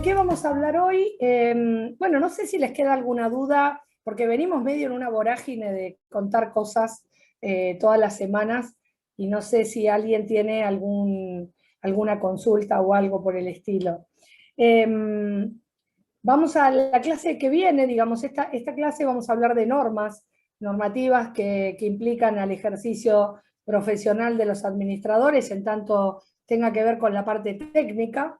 ¿De qué vamos a hablar hoy? Bueno, no sé si les queda alguna duda, porque venimos medio en una vorágine de contar cosas todas las semanas y no sé si alguien tiene alguna consulta o algo por el estilo. Vamos a la clase que viene, digamos, esta clase vamos a hablar de normativas que implican al ejercicio profesional de los administradores, en tanto tenga que ver con la parte técnica.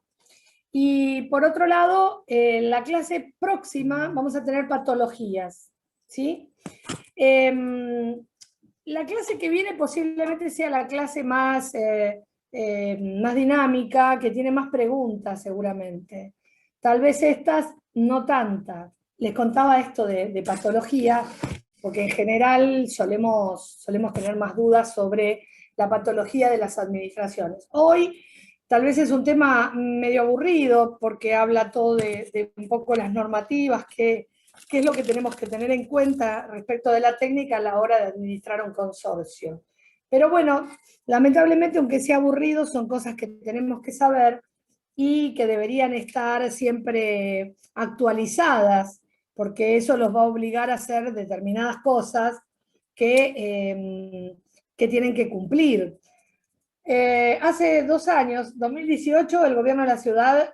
Y por otro lado, en la clase próxima vamos a tener patologías, ¿sí? La clase que viene posiblemente sea la clase más dinámica, que tiene más preguntas seguramente. Tal vez estas no tantas. Les contaba esto de patología, porque en general solemos tener más dudas sobre la patología de las administraciones. Hoy tal vez es un tema medio aburrido, porque habla todo de un poco las normativas, qué es lo que tenemos que tener en cuenta respecto de la técnica a la hora de administrar un consorcio. Pero bueno, lamentablemente, aunque sea aburrido, son cosas que tenemos que saber y que deberían estar siempre actualizadas, porque eso los va a obligar a hacer determinadas cosas que tienen que cumplir. Hace 2 años, 2018, el gobierno de la ciudad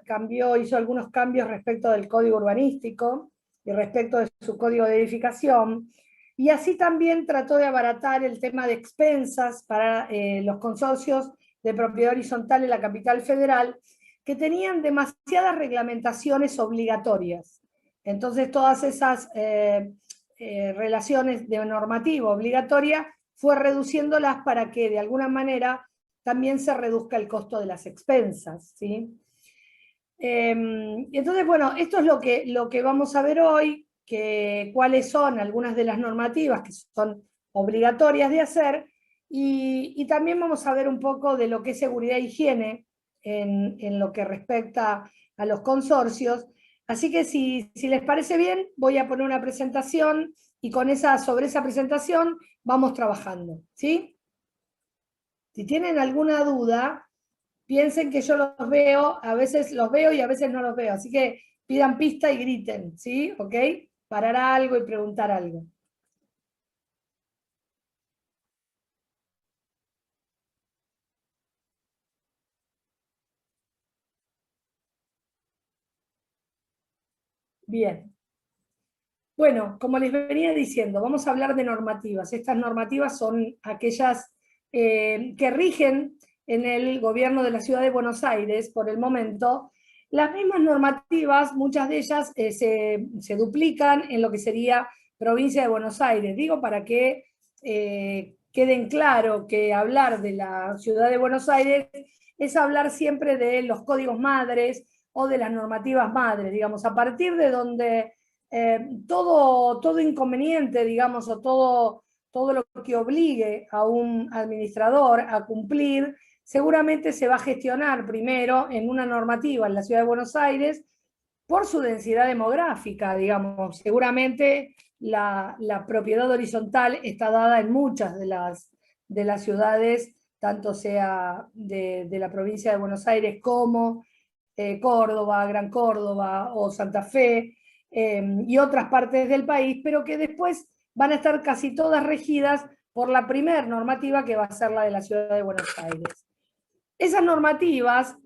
hizo algunos cambios respecto del código urbanístico y respecto de su código de edificación, y así también trató de abaratar el tema de expensas para los consorcios de propiedad horizontal en la capital federal, que tenían demasiadas reglamentaciones obligatorias. Entonces todas esas relaciones de normativa obligatoria fue reduciéndolas para que de alguna manera también se reduzca el costo de las expensas, ¿sí? Entonces, bueno, esto es lo que vamos a ver hoy, cuáles son algunas de las normativas que son obligatorias de hacer, y también vamos a ver un poco de lo que es seguridad e higiene en lo que respecta a los consorcios. Así que si les parece bien, voy a poner una presentación y sobre esa presentación vamos trabajando, ¿sí? Si tienen alguna duda, piensen que yo los veo, a veces los veo y a veces no los veo, así que pidan pista y griten, ¿sí? ¿Ok? Parar algo y preguntar algo. Bien. Bueno, como les venía diciendo, vamos a hablar de normativas. Estas normativas son aquellas que rigen en el gobierno de la ciudad de Buenos Aires por el momento. Las mismas normativas, muchas de ellas se duplican en lo que sería provincia de Buenos Aires. Digo para que queden claro que hablar de la ciudad de Buenos Aires es hablar siempre de los códigos madres o de las normativas madres, digamos, a partir de donde todo inconveniente, digamos, o todo lo que obligue a un administrador a cumplir, seguramente se va a gestionar primero en una normativa en la ciudad de Buenos Aires por su densidad demográfica, digamos. Seguramente la propiedad horizontal está dada en muchas de las ciudades, tanto sea de la provincia de Buenos Aires como Córdoba, Gran Córdoba o Santa Fe, y otras partes del país, pero que después van a estar casi todas regidas por la primer normativa, que va a ser la de la ciudad de Buenos Aires. Esas normativas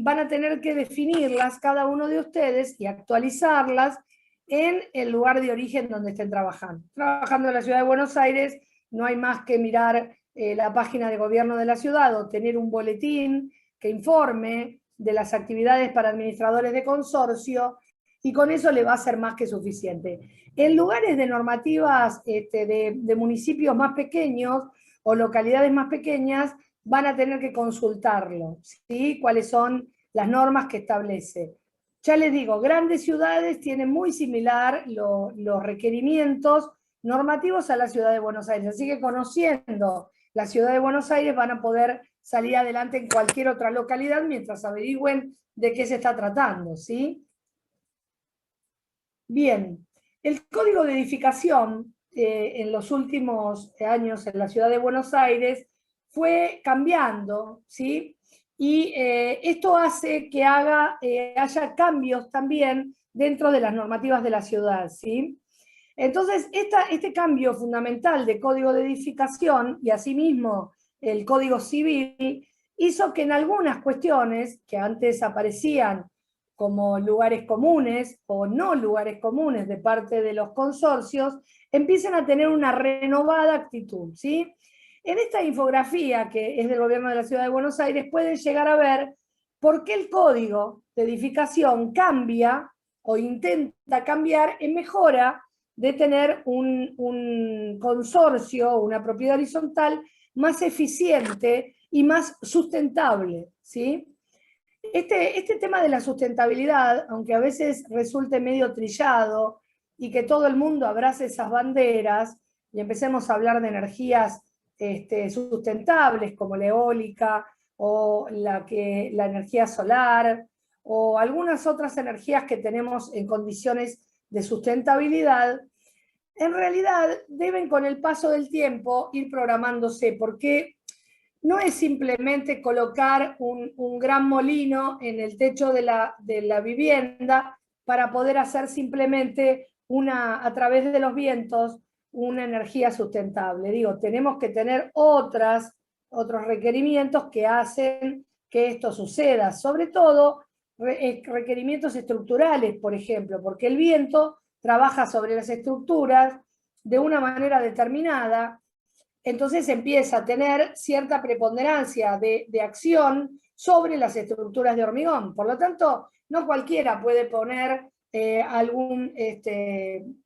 van a tener que definirlas cada uno de ustedes y actualizarlas en el lugar de origen donde estén trabajando. Trabajando en la ciudad de Buenos Aires, no hay más que mirar la página de gobierno de la ciudad o tener un boletín que informe de las actividades para administradores de consorcio, y con eso le va a ser más que suficiente. En lugares de normativas de municipios más pequeños o localidades más pequeñas, van a tener que consultarlo, ¿sí? Cuáles son las normas que establece. Ya les digo, grandes ciudades tienen muy similar los requerimientos normativos a la ciudad de Buenos Aires, así que conociendo la ciudad de Buenos Aires van a poder salir adelante en cualquier otra localidad mientras averigüen de qué se está tratando, ¿sí? Bien, el código de edificación en los últimos años en la ciudad de Buenos Aires fue cambiando, ¿sí? y esto hace que haya cambios también dentro de las normativas de la ciudad, ¿sí? Entonces, este cambio fundamental de código de edificación y asimismo el código civil hizo que en algunas cuestiones que antes aparecían como lugares comunes o no lugares comunes de parte de los consorcios, empiecen a tener una renovada actitud, ¿sí? En esta infografía, que es del gobierno de la Ciudad de Buenos Aires, pueden llegar a ver por qué el código de edificación cambia o intenta cambiar en mejora de tener un consorcio, una propiedad horizontal más eficiente y más sustentable, ¿sí? Este tema de la sustentabilidad, aunque a veces resulte medio trillado y que todo el mundo abrace esas banderas y empecemos a hablar de energías sustentables como la eólica o la energía solar o algunas otras energías que tenemos en condiciones de sustentabilidad, en realidad deben con el paso del tiempo ir programándose, porque no es simplemente colocar un gran molino en el techo de la vivienda para poder hacer simplemente a través de los vientos una energía sustentable. Digo, tenemos que tener otros requerimientos que hacen que esto suceda, sobre todo requerimientos estructurales, por ejemplo, porque el viento trabaja sobre las estructuras de una manera determinada, entonces empieza a tener cierta preponderancia de acción sobre las estructuras de hormigón. Por lo tanto, no cualquiera puede poner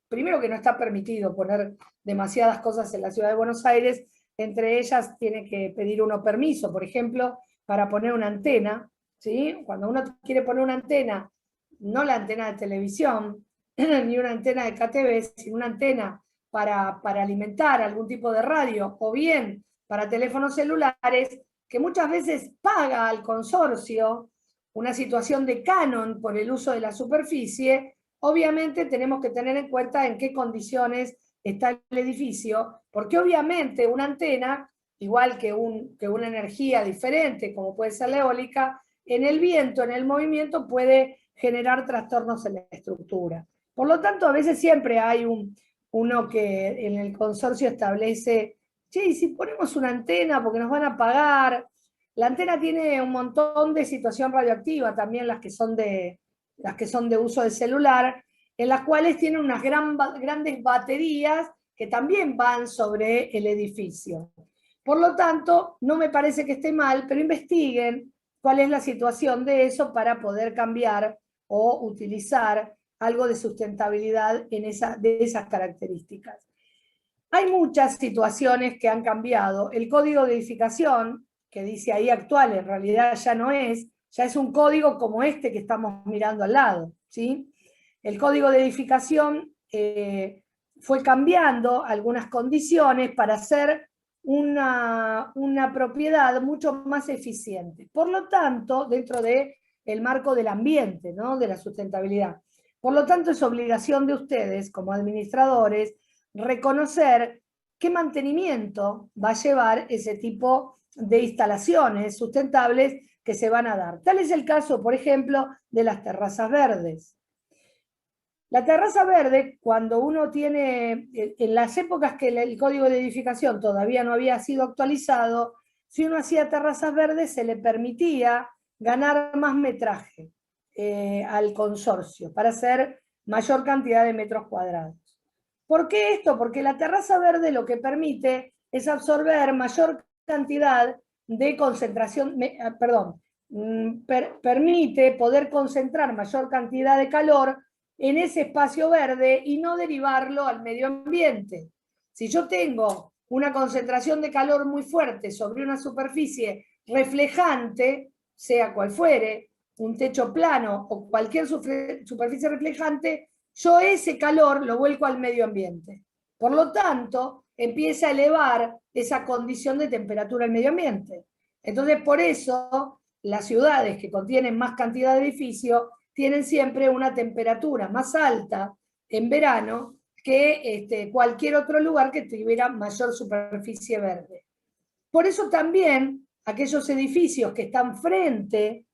primero que no está permitido poner demasiadas cosas en la Ciudad de Buenos Aires, entre ellas tiene que pedir uno permiso, por ejemplo, para poner una antena, ¿sí? Cuando uno quiere poner una antena, no la antena de televisión, ni una antena de KTV, sino una antena para alimentar algún tipo de radio, o bien para teléfonos celulares, que muchas veces paga al consorcio una situación de canon por el uso de la superficie, obviamente tenemos que tener en cuenta en qué condiciones está el edificio, porque obviamente una antena, igual que una energía diferente, como puede ser la eólica, en el viento, en el movimiento, puede generar trastornos en la estructura. Por lo tanto, a veces siempre hay uno que en el consorcio establece, che, si ponemos una antena porque nos van a pagar. La antena tiene un montón de situación radioactiva, también las que son de uso de celular, en las cuales tienen unas grandes baterías que también van sobre el edificio. Por lo tanto, no me parece que esté mal, pero investiguen cuál es la situación de eso para poder cambiar o utilizar algo de sustentabilidad de esas características. Hay muchas situaciones que han cambiado. El código de edificación, que dice ahí actual, en realidad ya es un código como este que estamos mirando al lado, ¿sí? El código de edificación fue cambiando algunas condiciones para hacer una propiedad mucho más eficiente. Por lo tanto, dentro del marco del ambiente, ¿no? De la sustentabilidad. Por lo tanto, es obligación de ustedes, como administradores, reconocer qué mantenimiento va a llevar ese tipo de instalaciones sustentables que se van a dar. Tal es el caso, por ejemplo, de las terrazas verdes. La terraza verde, cuando uno tiene, en las épocas que el código de edificación todavía no había sido actualizado, si uno hacía terrazas verdes se le permitía ganar más metraje al consorcio para hacer mayor cantidad de metros cuadrados. ¿Por qué esto? Porque la terraza verde lo que permite es absorber mayor cantidad de concentración, permite poder concentrar mayor cantidad de calor en ese espacio verde y no derivarlo al medio ambiente. Si yo tengo una concentración de calor muy fuerte sobre una superficie reflejante, sea cual fuere, un techo plano o cualquier superficie reflejante, yo ese calor lo vuelco al medio ambiente. Por lo tanto, empieza a elevar esa condición de temperatura al medio ambiente. Entonces, por eso, las ciudades que contienen más cantidad de edificios tienen siempre una temperatura más alta en verano que cualquier otro lugar que tuviera mayor superficie verde. Por eso también aquellos edificios que están frente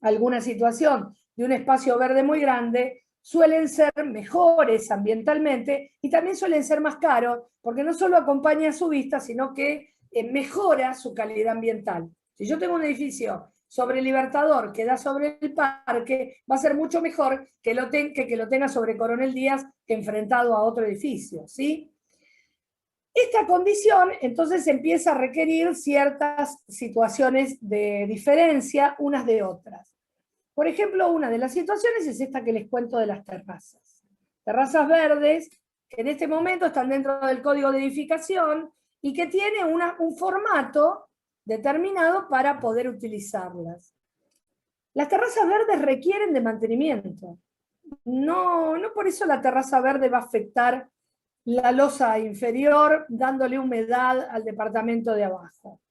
a alguna situación de un espacio verde muy grande, suelen ser mejores ambientalmente y también suelen ser más caros, porque no solo acompaña su vista, sino que mejora su calidad ambiental. Si yo tengo un edificio sobre Libertador que da sobre el parque, va a ser mucho mejor que lo tenga sobre Coronel Díaz enfrentado a otro edificio, ¿sí? Esta condición entonces empieza a requerir ciertas situaciones de diferencia unas de otras. Por ejemplo, una de las situaciones es esta que les cuento de las terrazas. Terrazas verdes que en este momento están dentro del código de edificación y que tiene un formato determinado para poder utilizarlas. Las terrazas verdes requieren de mantenimiento. No por eso la terraza verde va a afectar la losa inferior dándole humedad al departamento de abajo.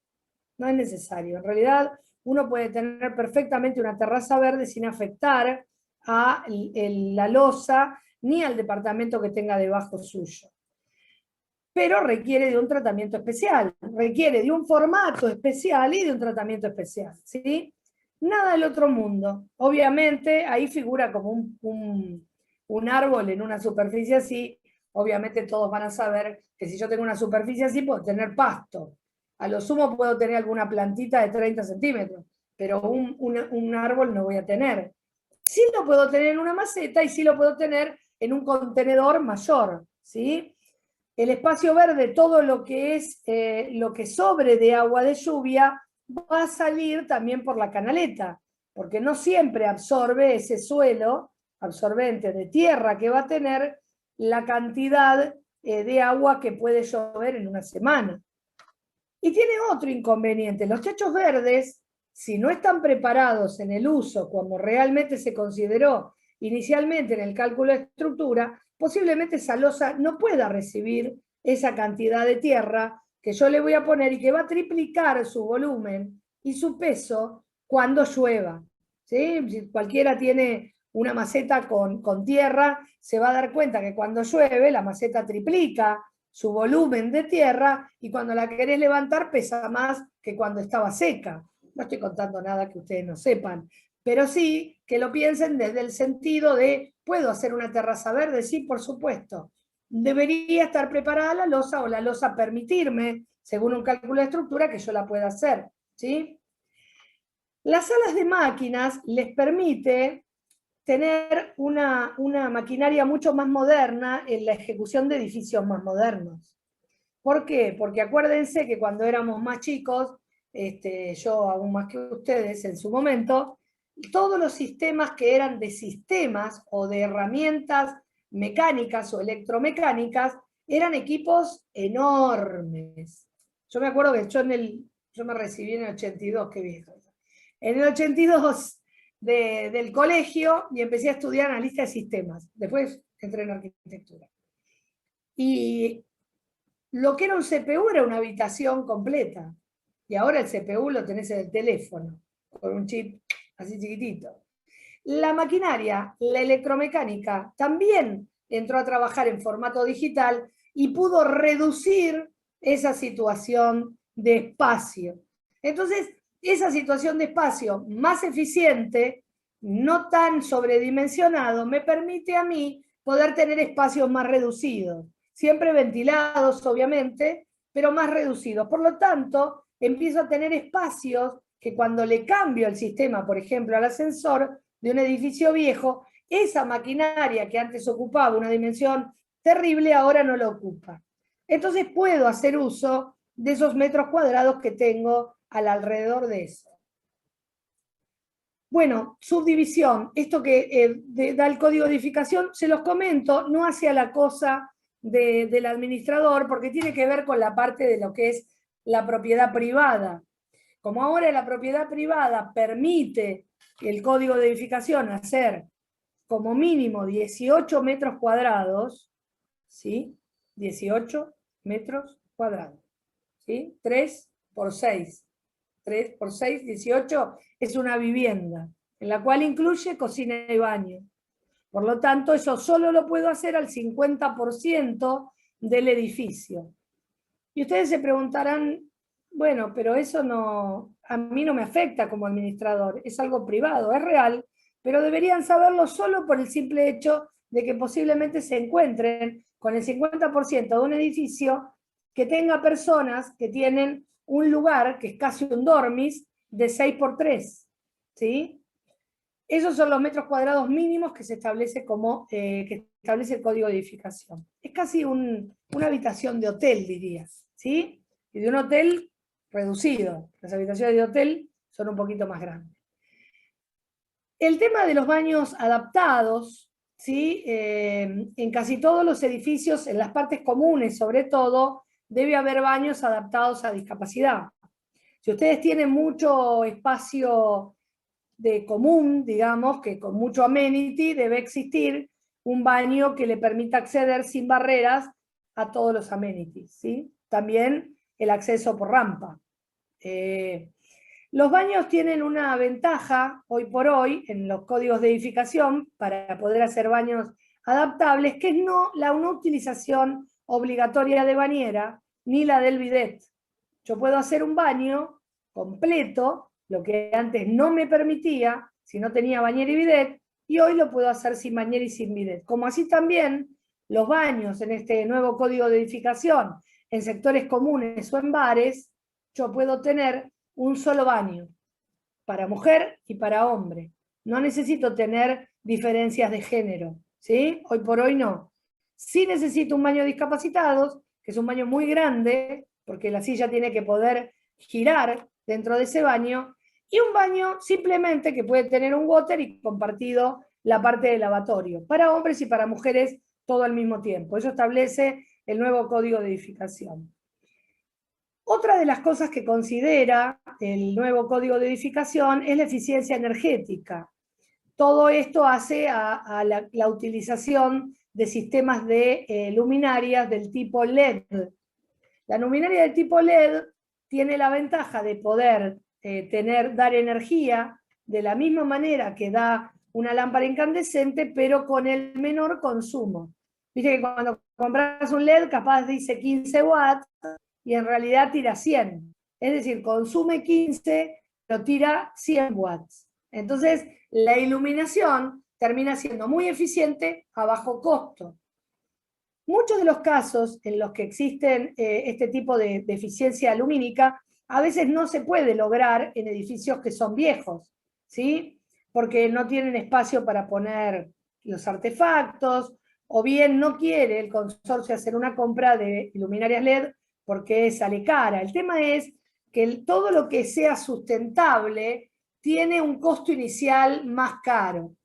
No es necesario. En realidad, uno puede tener perfectamente una terraza verde sin afectar a la losa ni al departamento que tenga debajo suyo. Pero requiere de un tratamiento especial, requiere de un formato especial y de un tratamiento especial, ¿sí? Nada del otro mundo. Obviamente, ahí figura como un árbol en una superficie así. Obviamente todos van a saber que si yo tengo una superficie así, puedo tener pasto. A lo sumo puedo tener alguna plantita de 30 centímetros, pero un árbol no voy a tener. Sí lo puedo tener en una maceta y sí lo puedo tener en un contenedor mayor, ¿sí? El espacio verde, todo lo que es lo que sobre de agua de lluvia, va a salir también por la canaleta, porque no siempre absorbe ese suelo absorbente de tierra que va a tener la cantidad de agua que puede llover en una semana. Y tiene otro inconveniente. Los techos verdes, si no están preparados en el uso como realmente se consideró inicialmente en el cálculo de estructura, posiblemente esa losa no pueda recibir esa cantidad de tierra que yo le voy a poner y que va a triplicar su volumen y su peso cuando llueva. ¿Sí? Si cualquiera tiene una maceta con tierra, se va a dar cuenta que cuando llueve la maceta triplica su volumen de tierra y cuando la querés levantar pesa más que cuando estaba seca. No estoy contando nada que ustedes no sepan, pero sí que lo piensen desde el sentido de, ¿puedo hacer una terraza verde? Sí, por supuesto. Debería estar preparada la losa o la losa permitirme, según un cálculo de estructura, que yo la pueda hacer, ¿sí? Las salas de máquinas les permite tener una maquinaria mucho más moderna en la ejecución de edificios más modernos. ¿Por qué? Porque acuérdense que cuando éramos más chicos, yo aún más que ustedes en su momento, todos los sistemas que eran de sistemas o de herramientas mecánicas o electromecánicas eran equipos enormes. Yo me acuerdo que yo me recibí en el 82, qué viejo. En el 82 del colegio y empecé a estudiar analista de sistemas. Después entré en arquitectura. Y lo que era un CPU era una habitación completa. Y ahora el CPU lo tenés en el teléfono, con un chip así chiquitito. La maquinaria, la electromecánica, también entró a trabajar en formato digital y pudo reducir esa situación de espacio. Entonces, esa situación de espacio más eficiente, no tan sobredimensionado, me permite a mí poder tener espacios más reducidos, siempre ventilados, obviamente, pero más reducidos. Por lo tanto, empiezo a tener espacios que cuando le cambio el sistema, por ejemplo, al ascensor de un edificio viejo, esa maquinaria que antes ocupaba una dimensión terrible, ahora no la ocupa. Entonces puedo hacer uso de esos metros cuadrados que tengo alrededor de eso. Bueno, subdivisión, esto que da el código de edificación, se los comento, no hacia la cosa del administrador, porque tiene que ver con la parte de lo que es la propiedad privada. Como ahora la propiedad privada permite el código de edificación hacer como mínimo 18 metros cuadrados, ¿sí? 18 metros cuadrados, ¿sí? 3 por 6. 3 por 6, 18, es una vivienda, en la cual incluye cocina y baño. Por lo tanto, eso solo lo puedo hacer al 50% del edificio. Y ustedes se preguntarán, Bueno, pero eso no, a mí no me afecta como administrador, es algo privado, es real, pero deberían saberlo solo por el simple hecho de que posiblemente se encuentren con el 50% de un edificio que tenga personas que tienen un lugar que es casi un dormis de 6 por 3, ¿sí? Esos son los metros cuadrados mínimos que se establece que establece el código de edificación. Es casi una habitación de hotel, dirías, ¿sí? Y de un hotel reducido. Las habitaciones de hotel son un poquito más grandes. El tema de los baños adaptados, ¿sí? En casi todos los edificios, en las partes comunes sobre todo, debe haber baños adaptados a discapacidad. Si ustedes tienen mucho espacio de común, digamos, que con mucho amenity debe existir un baño que le permita acceder sin barreras a todos los amenities, ¿sí? También el acceso por rampa. Los baños tienen una ventaja hoy por hoy en los códigos de edificación para poder hacer baños adaptables, que es la no utilización obligatoria de bañera ni la del bidet. Yo puedo hacer un baño completo, lo que antes no me permitía si no tenía bañera y bidet, y hoy lo puedo hacer sin bañera y sin bidet. Como así también los baños en este nuevo código de edificación, en sectores comunes o en bares, yo puedo tener un solo baño para mujer y para hombre. No necesito tener diferencias de género, ¿sí? Hoy por hoy no. Sí necesito un baño de discapacitados, que es un baño muy grande, porque la silla tiene que poder girar dentro de ese baño, y un baño simplemente que puede tener un water y compartido la parte del lavatorio, para hombres y para mujeres todo al mismo tiempo. Eso establece el nuevo código de edificación. Otra de las cosas que considera el nuevo código de edificación es la eficiencia energética. Todo esto hace a la utilización de sistemas de luminarias del tipo LED. La luminaria del tipo LED tiene la ventaja de poder dar energía de la misma manera que da una lámpara incandescente, pero con el menor consumo. Viste que cuando compras un LED capaz dice 15 watts, y en realidad tira 100. Es decir, consume 15, pero tira 100 watts. Entonces, la iluminación termina siendo muy eficiente a bajo costo. Muchos de los casos en los que existen este tipo de eficiencia lumínica, a veces no se puede lograr en edificios que son viejos, ¿sí? Porque no tienen espacio para poner los artefactos, o bien no quiere el consorcio hacer una compra de luminarias LED porque sale cara. El tema es que todo lo que sea sustentable tiene un costo inicial más caro.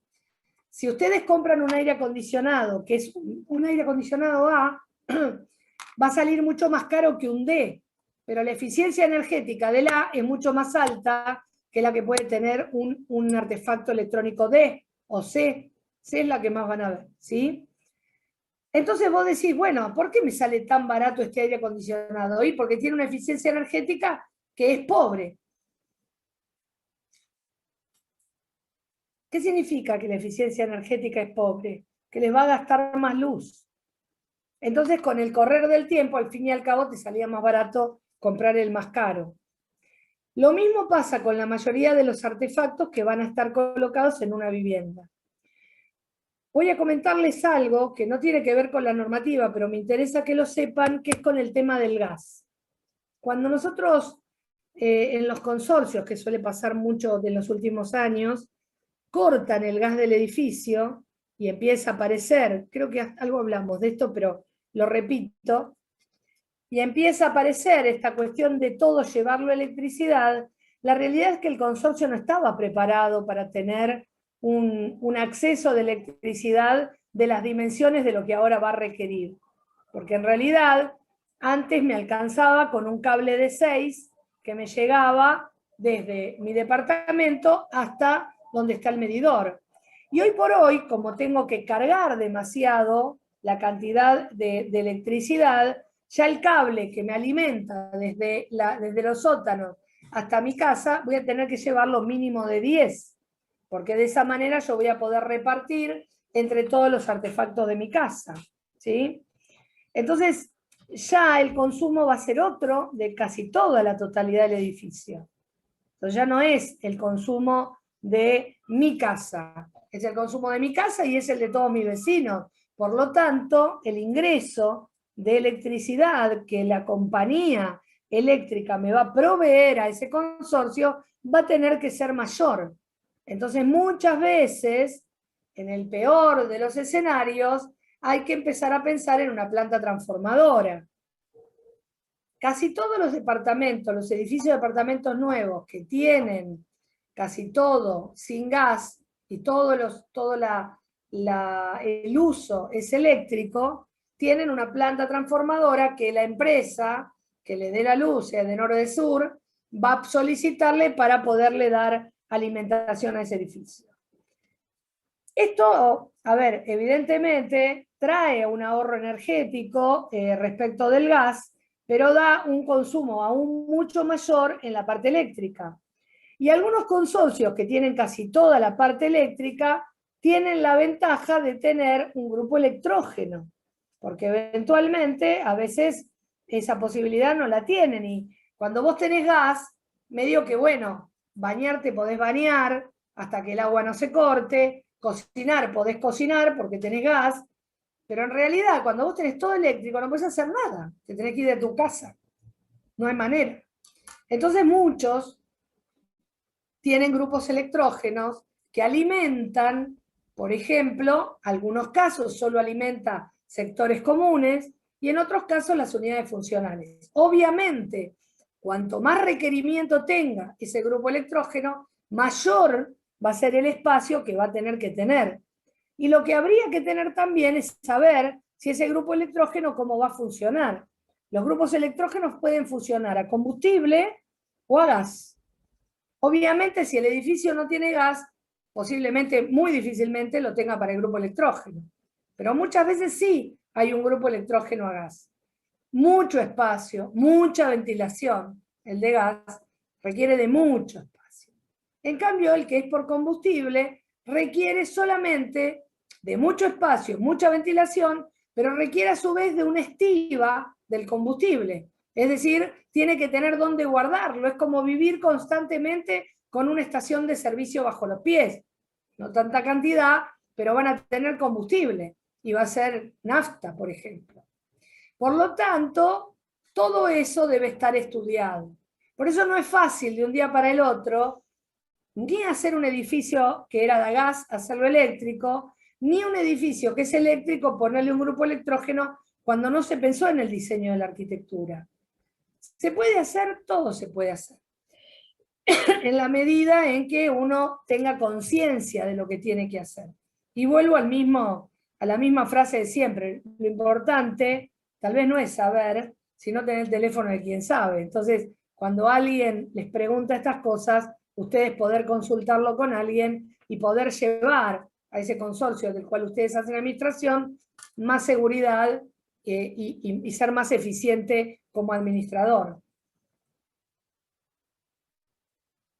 Si ustedes compran un aire acondicionado, que es un aire acondicionado A, va a salir mucho más caro que un D, pero la eficiencia energética del A es mucho más alta que la que puede tener un artefacto electrónico D o C. C es la que más van a ver, ¿sí? Entonces vos decís, bueno, ¿por qué me sale tan barato este aire acondicionado? Y porque tiene una eficiencia energética que es pobre. ¿Qué significa que la eficiencia energética es pobre? Que les va a gastar más luz. Entonces, con el correr del tiempo, al fin y al cabo, te salía más barato comprar el más caro. Lo mismo pasa con la mayoría de los artefactos que van a estar colocados en una vivienda. Voy a comentarles algo que no tiene que ver con la normativa, pero me interesa que lo sepan, que es con el tema del gas. Cuando nosotros, en los consorcios, que suele pasar mucho de los últimos años, cortan el gas del edificio y empieza a aparecer, creo que algo hablamos de esto, pero lo repito, y empieza a aparecer esta cuestión de todo llevarlo a electricidad, la realidad es que el consorcio no estaba preparado para tener un acceso de electricidad de las dimensiones de lo que ahora va a requerir. Porque en realidad, antes me alcanzaba con un cable de 6 que me llegaba desde mi departamento hasta donde está el medidor. Y hoy por hoy, como tengo que cargar demasiado la cantidad de electricidad, ya el cable que me alimenta desde los sótanos hasta mi casa, voy a tener que llevarlo mínimo de 10, porque de esa manera yo voy a poder repartir entre todos los artefactos de mi casa, ¿sí? Entonces, ya el consumo va a ser otro de casi toda la totalidad del edificio. Entonces ya no es el consumo de mi casa, es el consumo de mi casa y es el de todos mis vecinos. Por lo tanto, el ingreso de electricidad que la compañía eléctrica me va a proveer a ese consorcio va a tener que ser mayor. Entonces, muchas veces, en el peor de los escenarios, hay que empezar a pensar en una planta transformadora. Casi todos los departamentos, los edificios de departamentos nuevos que tienen casi todo sin gas y todo el uso es eléctrico, tienen una planta transformadora que la empresa que le dé la luz, sea de norte de sur, va a solicitarle para poderle dar alimentación a ese edificio. Esto, a ver, evidentemente trae un ahorro energético respecto del gas, pero da un consumo aún mucho mayor en la parte eléctrica. Y algunos consorcios que tienen casi toda la parte eléctrica tienen la ventaja de tener un grupo electrógeno, porque eventualmente a veces esa posibilidad no la tienen. Y cuando vos tenés gas, medio que bueno, bañarte podés bañar hasta que el agua no se corte, cocinar podés cocinar porque tenés gas, pero en realidad cuando vos tenés todo eléctrico no podés hacer nada, te tenés que ir de tu casa, no hay manera. Entonces muchos tienen grupos electrógenos que alimentan, por ejemplo, algunos casos solo alimenta sectores comunes y en otros casos las unidades funcionales. Obviamente, cuanto más requerimiento tenga ese grupo electrógeno, mayor va a ser el espacio que va a tener que tener. Y lo que habría que tener también es saber si ese grupo electrógeno cómo va a funcionar. Los grupos electrógenos pueden funcionar a combustible o a gas. Obviamente, si el edificio no tiene gas, posiblemente, muy difícilmente, lo tenga para el grupo electrógeno. Pero muchas veces sí hay un grupo electrógeno a gas. Mucho espacio, mucha ventilación. El de gas requiere de mucho espacio. En cambio, el que es por combustible requiere solamente de mucho espacio, mucha ventilación, pero requiere a su vez de una estiva del combustible. Es decir, tiene que tener dónde guardarlo. Es como vivir constantemente con una estación de servicio bajo los pies. No tanta cantidad, pero van a tener combustible. Y va a ser nafta, por ejemplo. Por lo tanto, todo eso debe estar estudiado. Por eso no es fácil de un día para el otro ni hacer un edificio que era de gas, hacerlo eléctrico, ni un edificio que es eléctrico, ponerle un grupo electrógeno cuando no se pensó en el diseño de la arquitectura. Se puede hacer, todo se puede hacer. En la medida en que uno tenga conciencia de lo que tiene que hacer. Y vuelvo a la misma frase de siempre. Lo importante tal vez no es saber, sino tener el teléfono de quien sabe. Entonces, cuando alguien les pregunta estas cosas, ustedes poder consultarlo con alguien y poder llevar a ese consorcio del cual ustedes hacen administración más seguridad y ser más eficiente como administrador.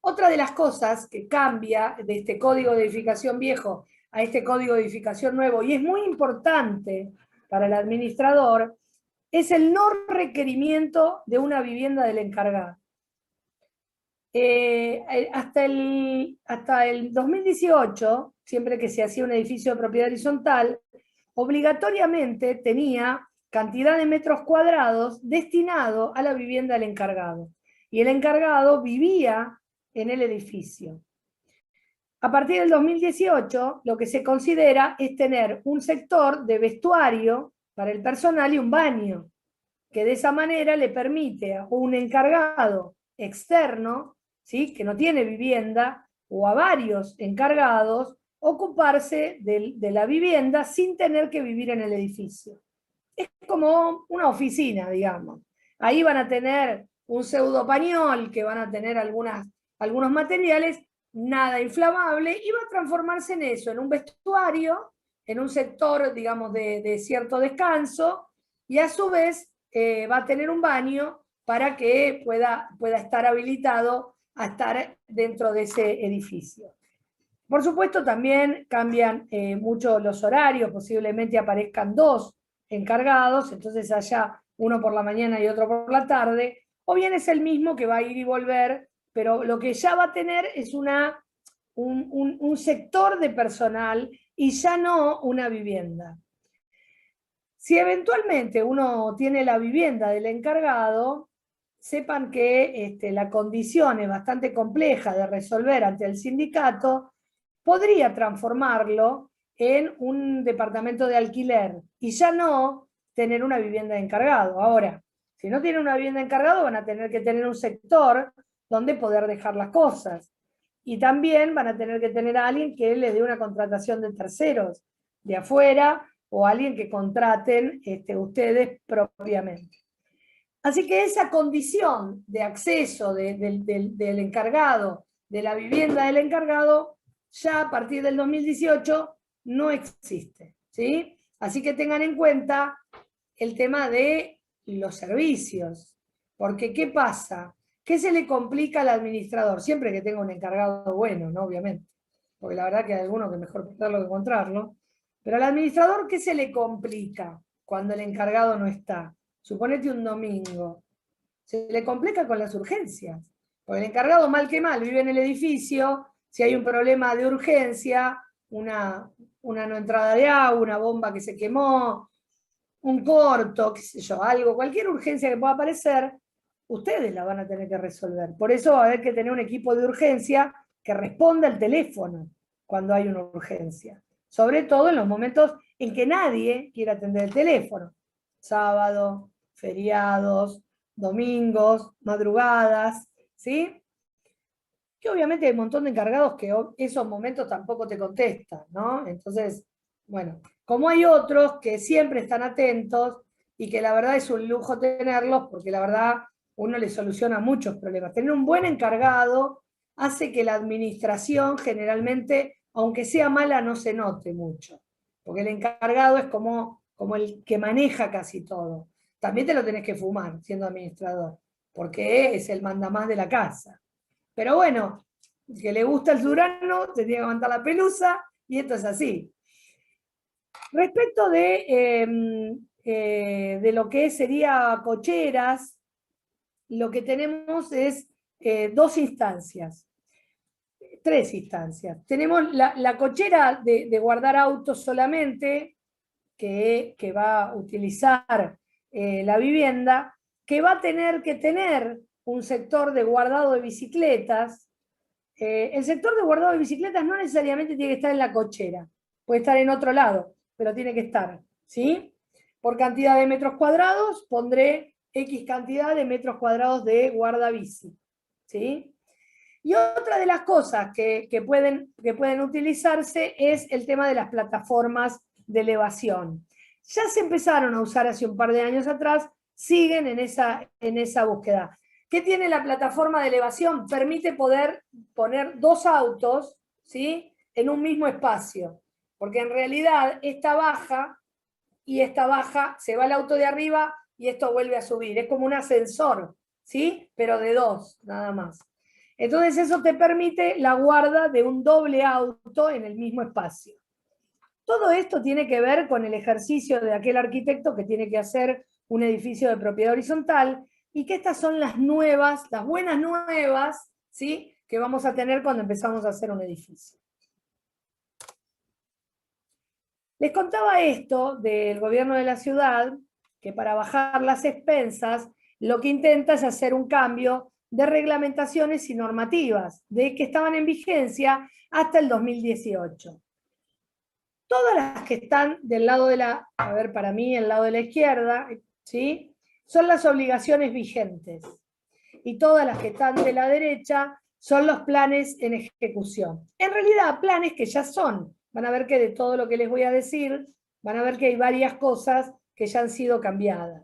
Otra de las cosas que cambia de este código de edificación viejo a este código de edificación nuevo, y es muy importante para el administrador, es el no requerimiento de una vivienda del encargado. Hasta el 2018, siempre que se hacía un edificio de propiedad horizontal, obligatoriamente tenía cantidad de metros cuadrados destinado a la vivienda del encargado. Y el encargado vivía en el edificio. A partir del 2018, lo que se considera es tener un sector de vestuario para el personal y un baño, que de esa manera le permite a un encargado externo, ¿sí?, que no tiene vivienda, o a varios encargados, ocuparse de la vivienda sin tener que vivir en el edificio. Es como una oficina, digamos. Ahí van a tener un pseudo pañol, que van a tener algunos materiales, nada inflamable, y va a transformarse en eso, en un vestuario, en un sector, digamos, de cierto descanso, y a su vez va a tener un baño para que pueda estar habilitado a estar dentro de ese edificio. Por supuesto, también cambian mucho los horarios, posiblemente aparezcan 2 encargados, entonces haya uno por la mañana y otro por la tarde, o bien es el mismo que va a ir y volver, pero lo que ya va a tener es un sector de personal y ya no una vivienda. Si eventualmente uno tiene la vivienda del encargado, sepan que la condición es bastante compleja de resolver ante el sindicato, podría transformarlo en un departamento de alquiler y ya no tener una vivienda de encargado. Ahora, si no tienen una vivienda de encargado, van a tener que tener un sector donde poder dejar las cosas. Y también van a tener que tener a alguien que les dé una contratación de terceros de afuera o alguien que contraten ustedes propiamente. Así que esa condición de acceso del encargado, de la vivienda del encargado, ya a partir del 2018 no existe, ¿sí? Así que tengan en cuenta el tema de los servicios, porque ¿qué pasa? ¿Qué se le complica al administrador? Siempre que tenga un encargado bueno, ¿no? Obviamente, porque la verdad que hay algunos que mejor perderlo que encontrarlo, pero al administrador, ¿qué se le complica cuando el encargado no está? Suponete un domingo. Se le complica con las urgencias. Porque el encargado, mal que mal, vive en el edificio, si hay un problema de urgencia, una no entrada de agua, una bomba que se quemó, un corto, qué sé yo, algo, cualquier urgencia que pueda aparecer, ustedes la van a tener que resolver. Por eso va a haber que tener un equipo de urgencia que responda al teléfono cuando hay una urgencia. Sobre todo en los momentos en que nadie quiere atender el teléfono. Sábado, feriados, domingos, madrugadas, ¿sí? Que obviamente hay un montón de encargados que esos momentos tampoco te contestan, ¿no? Entonces, bueno, como hay otros que siempre están atentos y que la verdad es un lujo tenerlos, porque la verdad uno les soluciona muchos problemas. Tener un buen encargado hace que la administración generalmente, aunque sea mala, no se note mucho, porque el encargado es como el que maneja casi todo. También te lo tenés que fumar siendo administrador, porque es el mandamás de la casa. Pero bueno, que le gusta el Durano, se tiene que aguantar la pelusa, y esto es así. Respecto de lo que sería cocheras, lo que tenemos es dos instancias, tres instancias. Tenemos la cochera de guardar autos solamente, que va a utilizar la vivienda, que va a tener que tener un sector de guardado de bicicletas. El sector de guardado de bicicletas no necesariamente tiene que estar en la cochera, puede estar en otro lado, pero tiene que estar, ¿sí? Por cantidad de metros cuadrados pondré X cantidad de metros cuadrados de guardabici, ¿sí? Y otra de las cosas que pueden utilizarse es el tema de las plataformas de elevación. Ya se empezaron a usar hace un par de años atrás, siguen en esa búsqueda. ¿Qué tiene la plataforma de elevación? Permite poder poner dos autos, ¿sí?, en un mismo espacio, porque en realidad esta baja y esta baja, se va el auto de arriba y esto vuelve a subir. Es como un ascensor, ¿sí?, pero de dos, nada más. Entonces eso te permite la guarda de un doble auto en el mismo espacio. Todo esto tiene que ver con el ejercicio de aquel arquitecto que tiene que hacer un edificio de propiedad horizontal, y que estas son las nuevas, las buenas nuevas, ¿sí?, que vamos a tener cuando empezamos a hacer un edificio. Les contaba esto del gobierno de la ciudad, que para bajar las expensas, lo que intenta es hacer un cambio de reglamentaciones y normativas de que estaban en vigencia hasta el 2018. Todas las que están del lado de la, a ver, para mí, el lado de la izquierda, ¿sí?, son las obligaciones vigentes. Y todas las que están de la derecha son los planes en ejecución. En realidad, planes que ya son. Van a ver que de todo lo que les voy a decir, van a ver que hay varias cosas que ya han sido cambiadas.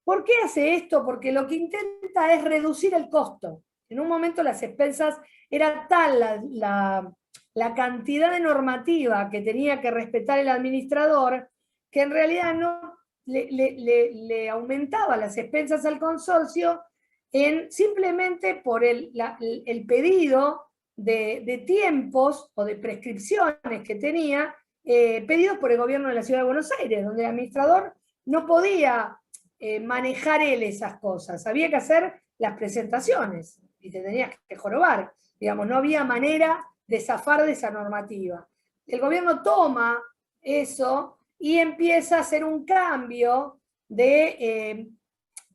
¿Por qué hace esto? Porque lo que intenta es reducir el costo. En un momento las expensas, era tal la cantidad de normativa que tenía que respetar el administrador, que en realidad no le aumentaba las expensas al consorcio simplemente por el pedido de tiempos o de prescripciones que tenía, pedidos por el gobierno de la Ciudad de Buenos Aires, donde el administrador no podía manejar él esas cosas. Había que hacer las presentaciones y te tenías que jorobar. Digamos, no había manera de zafar de esa normativa. El gobierno toma eso y empieza a hacer un cambio de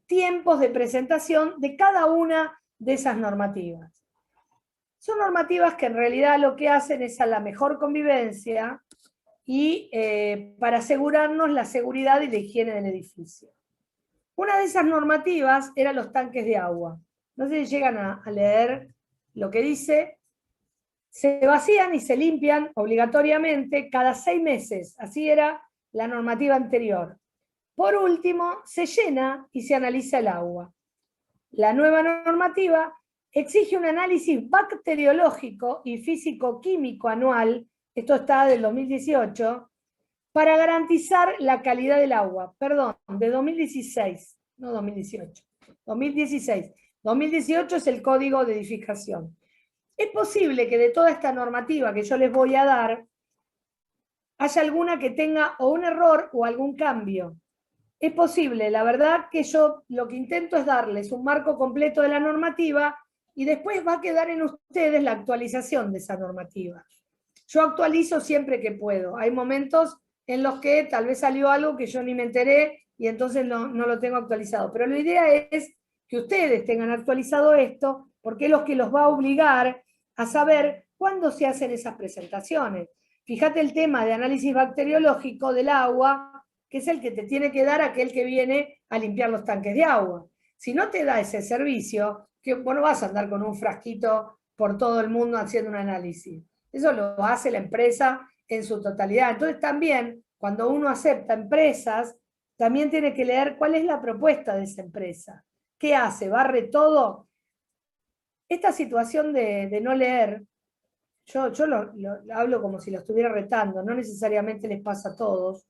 tiempos de presentación de cada una de esas normativas. Son normativas que en realidad lo que hacen es a la mejor convivencia y para asegurarnos la seguridad y la higiene del edificio. Una de esas normativas eran los tanques de agua. No sé si llegan a leer lo que dice. Se vacían y se limpian obligatoriamente cada 6 meses. Así era la normativa anterior. Por último, se llena y se analiza el agua. La nueva normativa exige un análisis bacteriológico y físico-químico anual, esto está del 2018, para garantizar la calidad del agua. Perdón, de 2016, no 2018, 2016. 2018 es el Código de Edificación. Es posible que de toda esta normativa que yo les voy a dar, haya alguna que tenga o un error o algún cambio. Es posible, la verdad que yo lo que intento es darles un marco completo de la normativa y después va a quedar en ustedes la actualización de esa normativa. Yo actualizo siempre que puedo. Hay momentos en los que tal vez salió algo que yo ni me enteré y entonces no lo tengo actualizado. Pero la idea es que ustedes tengan actualizado esto porque es lo que los va a obligar a saber cuándo se hacen esas presentaciones. Fíjate el tema de análisis bacteriológico del agua, que es el que te tiene que dar aquel que viene a limpiar los tanques de agua. Si no te da ese servicio, que vos no vas a andar con un frasquito por todo el mundo haciendo un análisis. Eso lo hace la empresa en su totalidad. Entonces también, cuando uno acepta empresas, también tiene que leer cuál es la propuesta de esa empresa. ¿Qué hace? ¿Barre todo? Esta situación de no leer, yo lo hablo como si lo estuviera retando, no necesariamente les pasa a todos,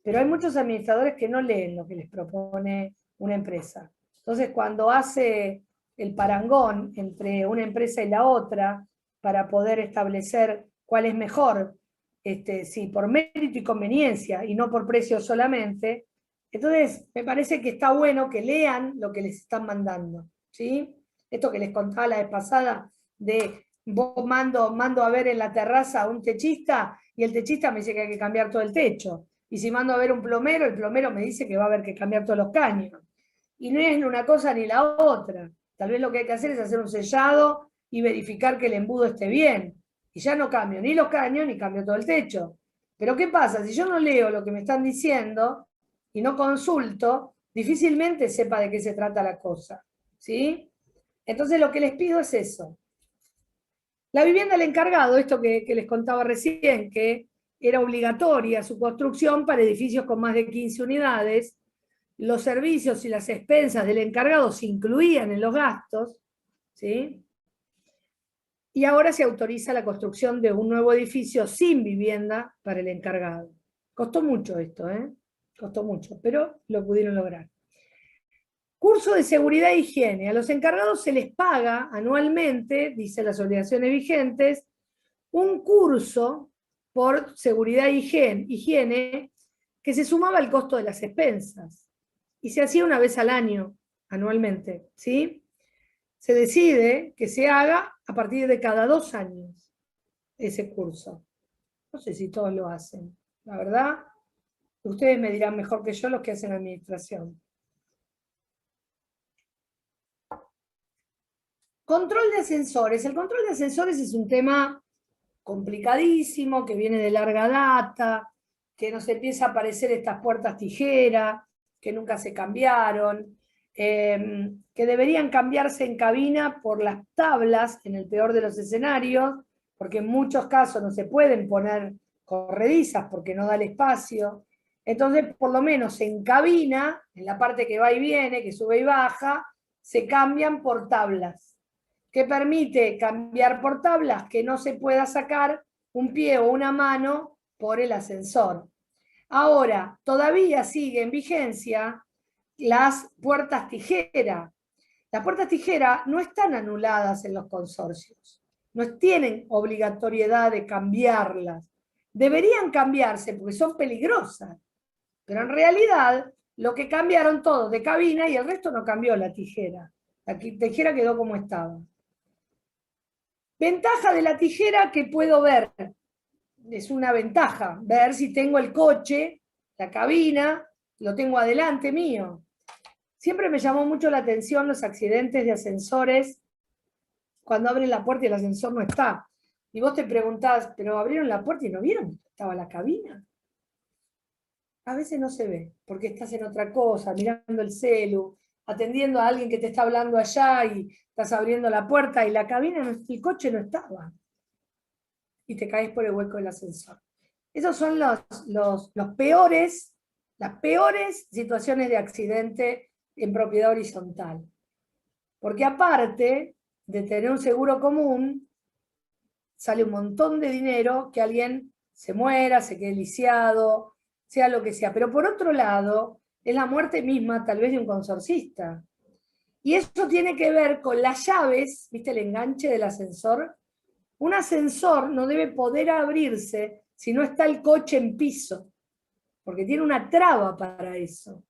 pero hay muchos administradores que no leen lo que les propone una empresa. Entonces, cuando hace el parangón entre una empresa y la otra, para poder establecer cuál es mejor, si por mérito y conveniencia, y no por precio solamente, entonces me parece que está bueno que lean lo que les están mandando, ¿sí? Esto que les contaba la vez pasada, de vos mando a ver en la terraza a un techista, y el techista me dice que hay que cambiar todo el techo. Y si mando a ver un plomero, el plomero me dice que va a haber que cambiar todos los caños. Y no es ni una cosa ni la otra. Tal vez lo que hay que hacer es hacer un sellado y verificar que el embudo esté bien. Y ya no cambio ni los caños ni cambio todo el techo. Pero ¿qué pasa? Si yo no leo lo que me están diciendo y no consulto, difícilmente sepa de qué se trata la cosa. ¿Sí? Entonces lo que les pido es eso. La vivienda del encargado, esto que les contaba recién, que era obligatoria su construcción para edificios con más de 15 unidades, los servicios y las expensas del encargado se incluían en los gastos, ¿sí? Y ahora se autoriza la construcción de un nuevo edificio sin vivienda para el encargado. Costó mucho esto, costó mucho, pero lo pudieron lograr. Curso de seguridad e higiene. A los encargados se les paga anualmente, dicen las obligaciones vigentes, un curso por seguridad e higiene que se sumaba al costo de las expensas. Y se hacía una vez al año, anualmente, ¿sí? Se decide que se haga a partir de cada 2 años ese curso. No sé si todos lo hacen. La verdad, ustedes me dirán mejor que yo los que hacen administración. Control de ascensores. El control de ascensores es un tema complicadísimo, que viene de larga data, que nos empieza a aparecer estas puertas tijera, que nunca se cambiaron, que deberían cambiarse en cabina por las tablas, en el peor de los escenarios, porque en muchos casos no se pueden poner corredizas porque no da el espacio. Entonces, por lo menos en cabina, en la parte que va y viene, que sube y baja, se cambian por tablas. ¿Qué permite cambiar por tablas? Que no se pueda sacar un pie o una mano por el ascensor. Ahora, todavía sigue en vigencia las puertas tijera. Las puertas tijera no están anuladas en los consorcios, no tienen obligatoriedad de cambiarlas. Deberían cambiarse porque son peligrosas, pero en realidad Lo que cambiaron todo de cabina y el resto no cambió la tijera. La tijera quedó como estaba. Ventaja de la tijera que puedo ver. Es una ventaja, ver si tengo el coche, la cabina, lo tengo adelante mío. Siempre me llamó mucho la atención los accidentes de ascensores cuando abren la puerta y el ascensor no está. Y vos te preguntás, ¿pero abrieron la puerta y no vieron que estaba la cabina? A veces no se ve, porque estás en otra cosa, mirando el celu, atendiendo a alguien que te está hablando allá y estás abriendo la puerta y la cabina, el coche no estaba. Y te caes por el hueco del ascensor. Esos son las peores situaciones de accidente en propiedad horizontal. Porque aparte de tener un seguro común, sale un montón de dinero que alguien se muera, se quede lisiado, sea lo que sea. Pero por otro lado, es la muerte misma tal vez de un consorcista. Y eso tiene que ver con las llaves, ¿viste el enganche del ascensor? Un ascensor no debe poder abrirse si no está el coche en piso, porque tiene una traba para eso.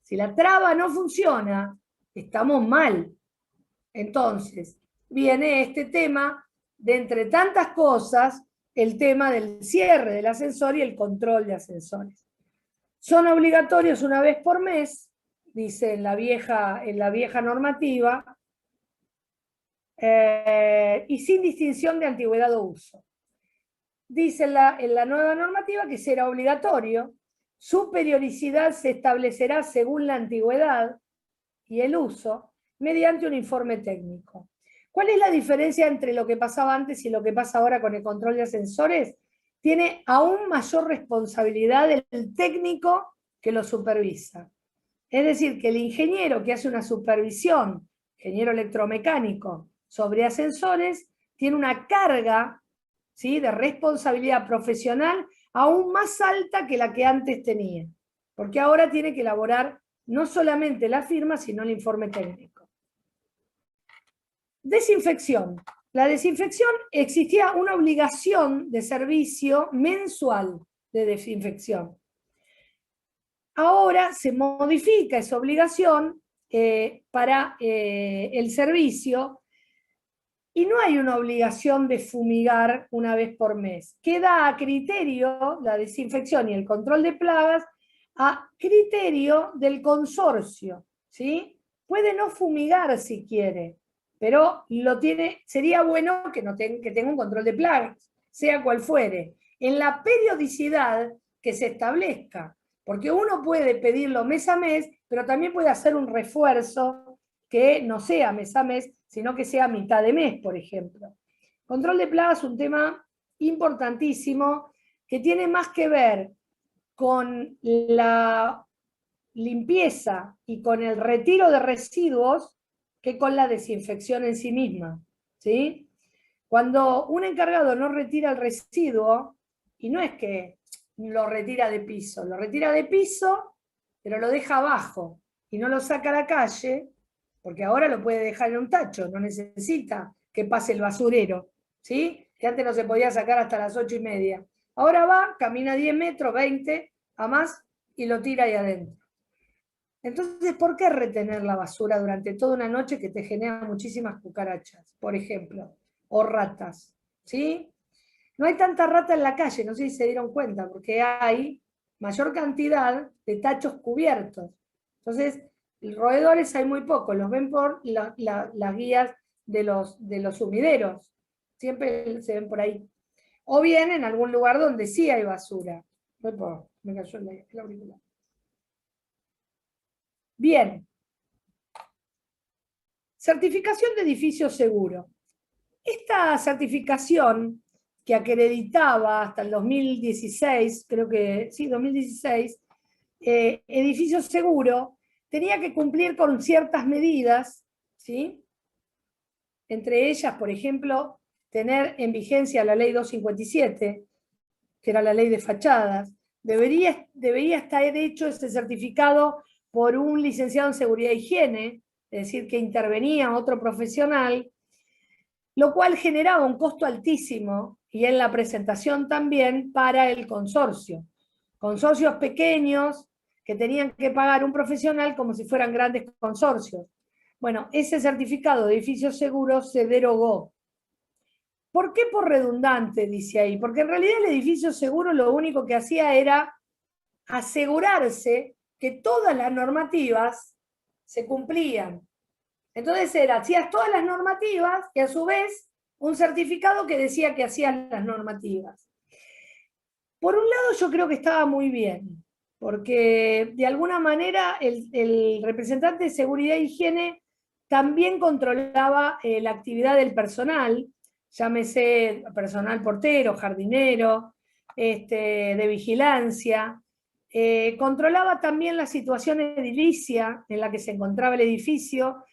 Si la traba no funciona, estamos mal. Entonces, viene este tema de, entre tantas cosas, el tema del cierre del ascensor y el control de ascensores. Son obligatorios una vez por mes, dice en la vieja normativa, y sin distinción de antigüedad o uso. Dice en la nueva normativa que será obligatorio, su periodicidad se establecerá según la antigüedad y el uso, mediante un informe técnico. ¿Cuál es la diferencia entre lo que pasaba antes y lo que pasa ahora con el control de ascensores? Tiene aún mayor responsabilidad el técnico que lo supervisa. Es decir, que el ingeniero que hace una supervisión, ingeniero electromecánico, sobre ascensores, tiene una carga, ¿sí?, de responsabilidad profesional aún más alta que la que antes tenía, porque ahora tiene que elaborar no solamente la firma, sino el informe técnico. Desinfección. La desinfección, existía una obligación de servicio mensual de desinfección. Ahora se modifica esa obligación para el servicio y no hay una obligación de fumigar una vez por mes. Queda a criterio la desinfección y el control de plagas a criterio del consorcio, ¿sí? Puede no fumigar si quiere, pero sería bueno que tenga un control de plagas, sea cual fuere, en la periodicidad que se establezca, porque uno puede pedirlo mes a mes, pero también puede hacer un refuerzo que no sea mes a mes, sino que sea mitad de mes, por ejemplo. Control de plagas es un tema importantísimo que tiene más que ver con la limpieza y con el retiro de residuos que con la desinfección en sí misma, ¿sí? Cuando un encargado no retira el residuo, y no es que lo retira de piso, lo retira de piso, pero lo deja abajo y no lo saca a la calle, porque ahora lo puede dejar en un tacho, no necesita que pase el basurero, ¿sí? Que antes no se podía sacar hasta las 8:30. Ahora va, camina 10 metros, 20, a más, y lo tira ahí adentro. Entonces, ¿por qué retener la basura durante toda una noche que te genera muchísimas cucarachas, por ejemplo, o ratas? ¿Sí? No hay tanta rata en la calle, no sé si se dieron cuenta, porque hay mayor cantidad de tachos cubiertos. Entonces, roedores hay muy pocos, los ven por las guías de los sumideros. Siempre se ven por ahí. O bien en algún lugar donde sí hay basura. Me cayó el auricular. Bien. Certificación de edificio seguro. Esta certificación que acreditaba hasta el 2016, creo que sí, 2016, edificio seguro, tenía que cumplir con ciertas medidas, ¿sí? Entre ellas, por ejemplo, tener en vigencia la ley 257, que era la ley de fachadas. Debería estar hecho ese certificado por un licenciado en seguridad e higiene, es decir, que intervenía otro profesional, lo cual generaba un costo altísimo, y en la presentación también, para el consorcio. Consorcios pequeños que tenían que pagar un profesional como si fueran grandes consorcios. Bueno, ese certificado de edificios seguros se derogó. ¿Por qué por redundante, dice ahí? Porque en realidad el edificio seguro lo único que hacía era asegurarse que todas las normativas se cumplían. Entonces hacías todas las normativas y a su vez un certificado que decía que hacías las normativas. Por un lado yo creo que estaba muy bien, porque de alguna manera el representante de seguridad e higiene también controlaba la actividad del personal, llámese personal portero, jardinero, de vigilancia, controlaba también la situación edilicia en la que se encontraba el edificio,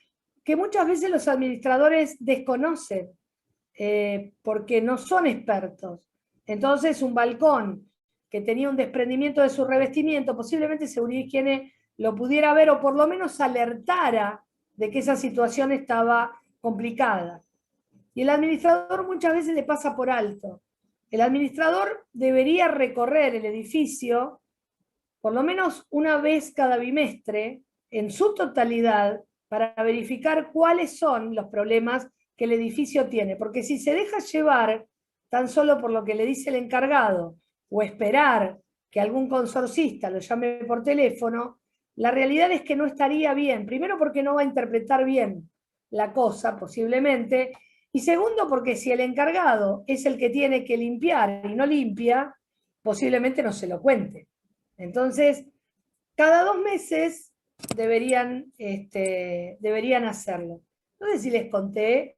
que muchas veces los administradores desconocen, porque no son expertos. Entonces un balcón que tenía un desprendimiento de su revestimiento, posiblemente seguridad y higiene lo pudiera ver o por lo menos alertara de que esa situación estaba complicada. Y el administrador muchas veces le pasa por alto. El administrador debería recorrer el edificio por lo menos una vez cada bimestre, en su totalidad, para verificar cuáles son los problemas que el edificio tiene. Porque si se deja llevar tan solo por lo que le dice el encargado, o esperar que algún consorcista lo llame por teléfono, la realidad es que no estaría bien. Primero porque no va a interpretar bien la cosa, posiblemente, y segundo porque si el encargado es el que tiene que limpiar y no limpia, posiblemente no se lo cuente. Entonces, cada 2 meses deberían hacerlo. No sé si les conté,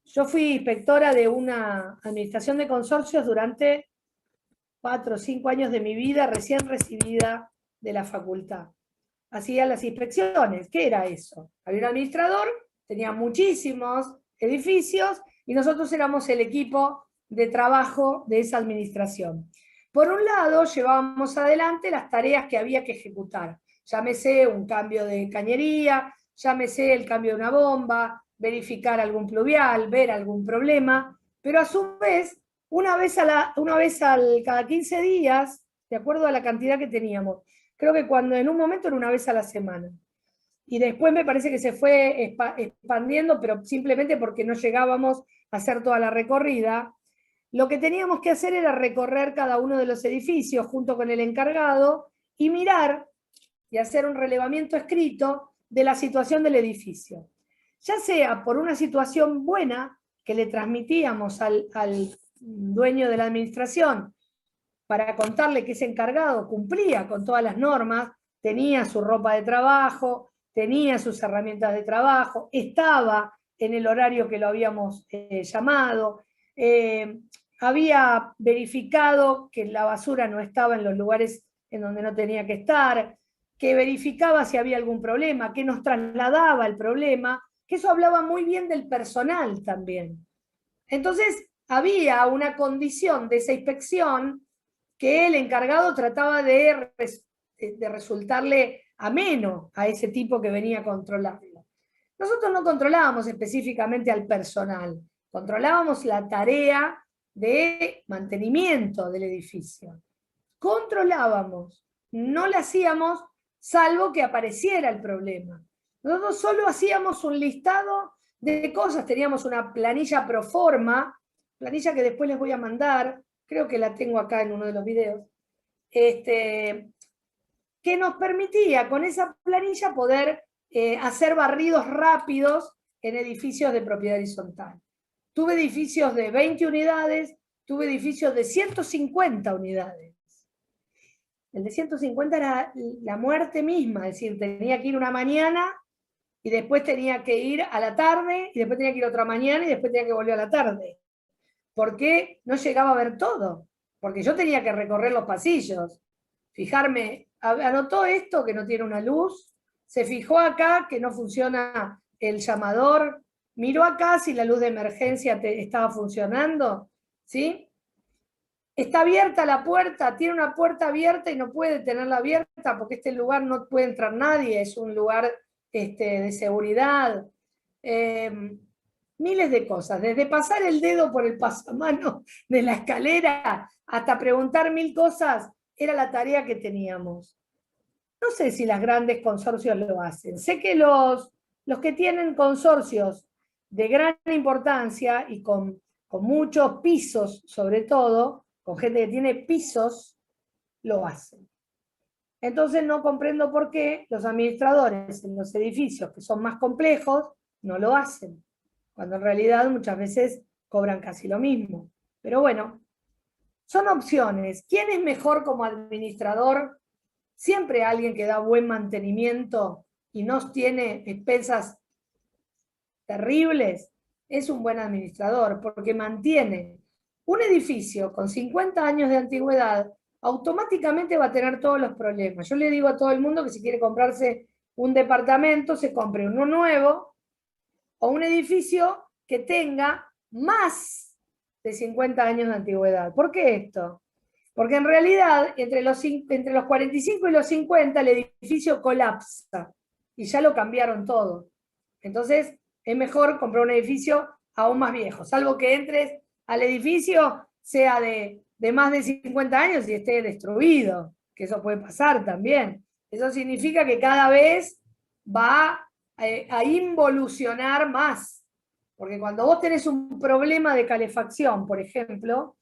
yo fui inspectora de una administración de consorcios durante 4 o 5 años de mi vida, recién recibida de la facultad. Hacía las inspecciones. ¿Qué era eso? Había un administrador, tenía muchísimos edificios y nosotros éramos el equipo de trabajo de esa administración. Por un lado, llevábamos adelante las tareas que había que ejecutar. Llámese un cambio de cañería, llámese el cambio de una bomba, verificar algún pluvial, ver algún problema, pero a su vez, una vez cada 15 días, de acuerdo a la cantidad que teníamos, creo que cuando en un momento era una vez a la semana. Y después me parece que se fue expandiendo, pero simplemente porque no llegábamos a hacer toda la recorrida. Lo que teníamos que hacer era recorrer cada uno de los edificios junto con el encargado y mirar y hacer un relevamiento escrito de la situación del edificio. Ya sea por una situación buena que le transmitíamos al dueño de la administración para contarle que ese encargado cumplía con todas las normas, tenía su ropa de trabajo, tenía sus herramientas de trabajo, estaba en el horario que lo habíamos llamado, había verificado que la basura no estaba en los lugares en donde no tenía que estar, que verificaba si había algún problema, que nos trasladaba el problema, que eso hablaba muy bien del personal también. Entonces, había una condición de esa inspección que el encargado trataba de resultarle ameno a ese tipo que venía a controlarlo. Nosotros no controlábamos específicamente al personal, controlábamos la tarea de mantenimiento del edificio. Controlábamos, no la hacíamos salvo que apareciera el problema. Nosotros solo hacíamos un listado de cosas, teníamos una planilla pro forma, planilla que después les voy a mandar, creo que la tengo acá en uno de los videos, que nos permitía con esa planilla poder hacer barridos rápidos en edificios de propiedad horizontal. Tuve edificios de 20 unidades, tuve edificios de 150 unidades. El de 150 era la muerte misma, es decir, tenía que ir una mañana y después tenía que ir a la tarde, y después tenía que ir otra mañana y después tenía que volver a la tarde. Porque no llegaba a ver todo, porque yo tenía que recorrer los pasillos, fijarme, anotó esto que no tiene una luz, se fijó acá que no funciona el llamador, miró acá si la luz de emergencia estaba funcionando, ¿sí? Está abierta la puerta, tiene una puerta abierta y no puede tenerla abierta porque este lugar no puede entrar nadie, es un lugar de seguridad. Miles de cosas, desde pasar el dedo por el pasamano de la escalera hasta preguntar 1000 cosas, era la tarea que teníamos. No sé si las grandes consorcios lo hacen. Sé que los que tienen consorcios de gran importancia y con muchos pisos, sobre todo, con gente que tiene pisos, lo hacen. Entonces no comprendo por qué los administradores en los edificios que son más complejos no lo hacen, cuando en realidad muchas veces cobran casi lo mismo. Pero bueno, son opciones. ¿Quién es mejor como administrador? Siempre alguien que da buen mantenimiento y no tiene expensas terribles es un buen administrador, porque mantiene un edificio con 50 años de antigüedad, automáticamente va a tener todos los problemas. Yo le digo a todo el mundo que si quiere comprarse un departamento, se compre uno nuevo o un edificio que tenga más de 50 años de antigüedad. ¿Por qué esto? Porque en realidad, entre los 45 y los 50, el edificio colapsa y ya lo cambiaron todo. Entonces, es mejor comprar un edificio aún más viejo, salvo que entres al edificio, sea de más de 50 años y esté destruido, que eso puede pasar también. Eso significa que cada vez va a involucionar más. Porque cuando vos tenés un problema de calefacción, por ejemplo,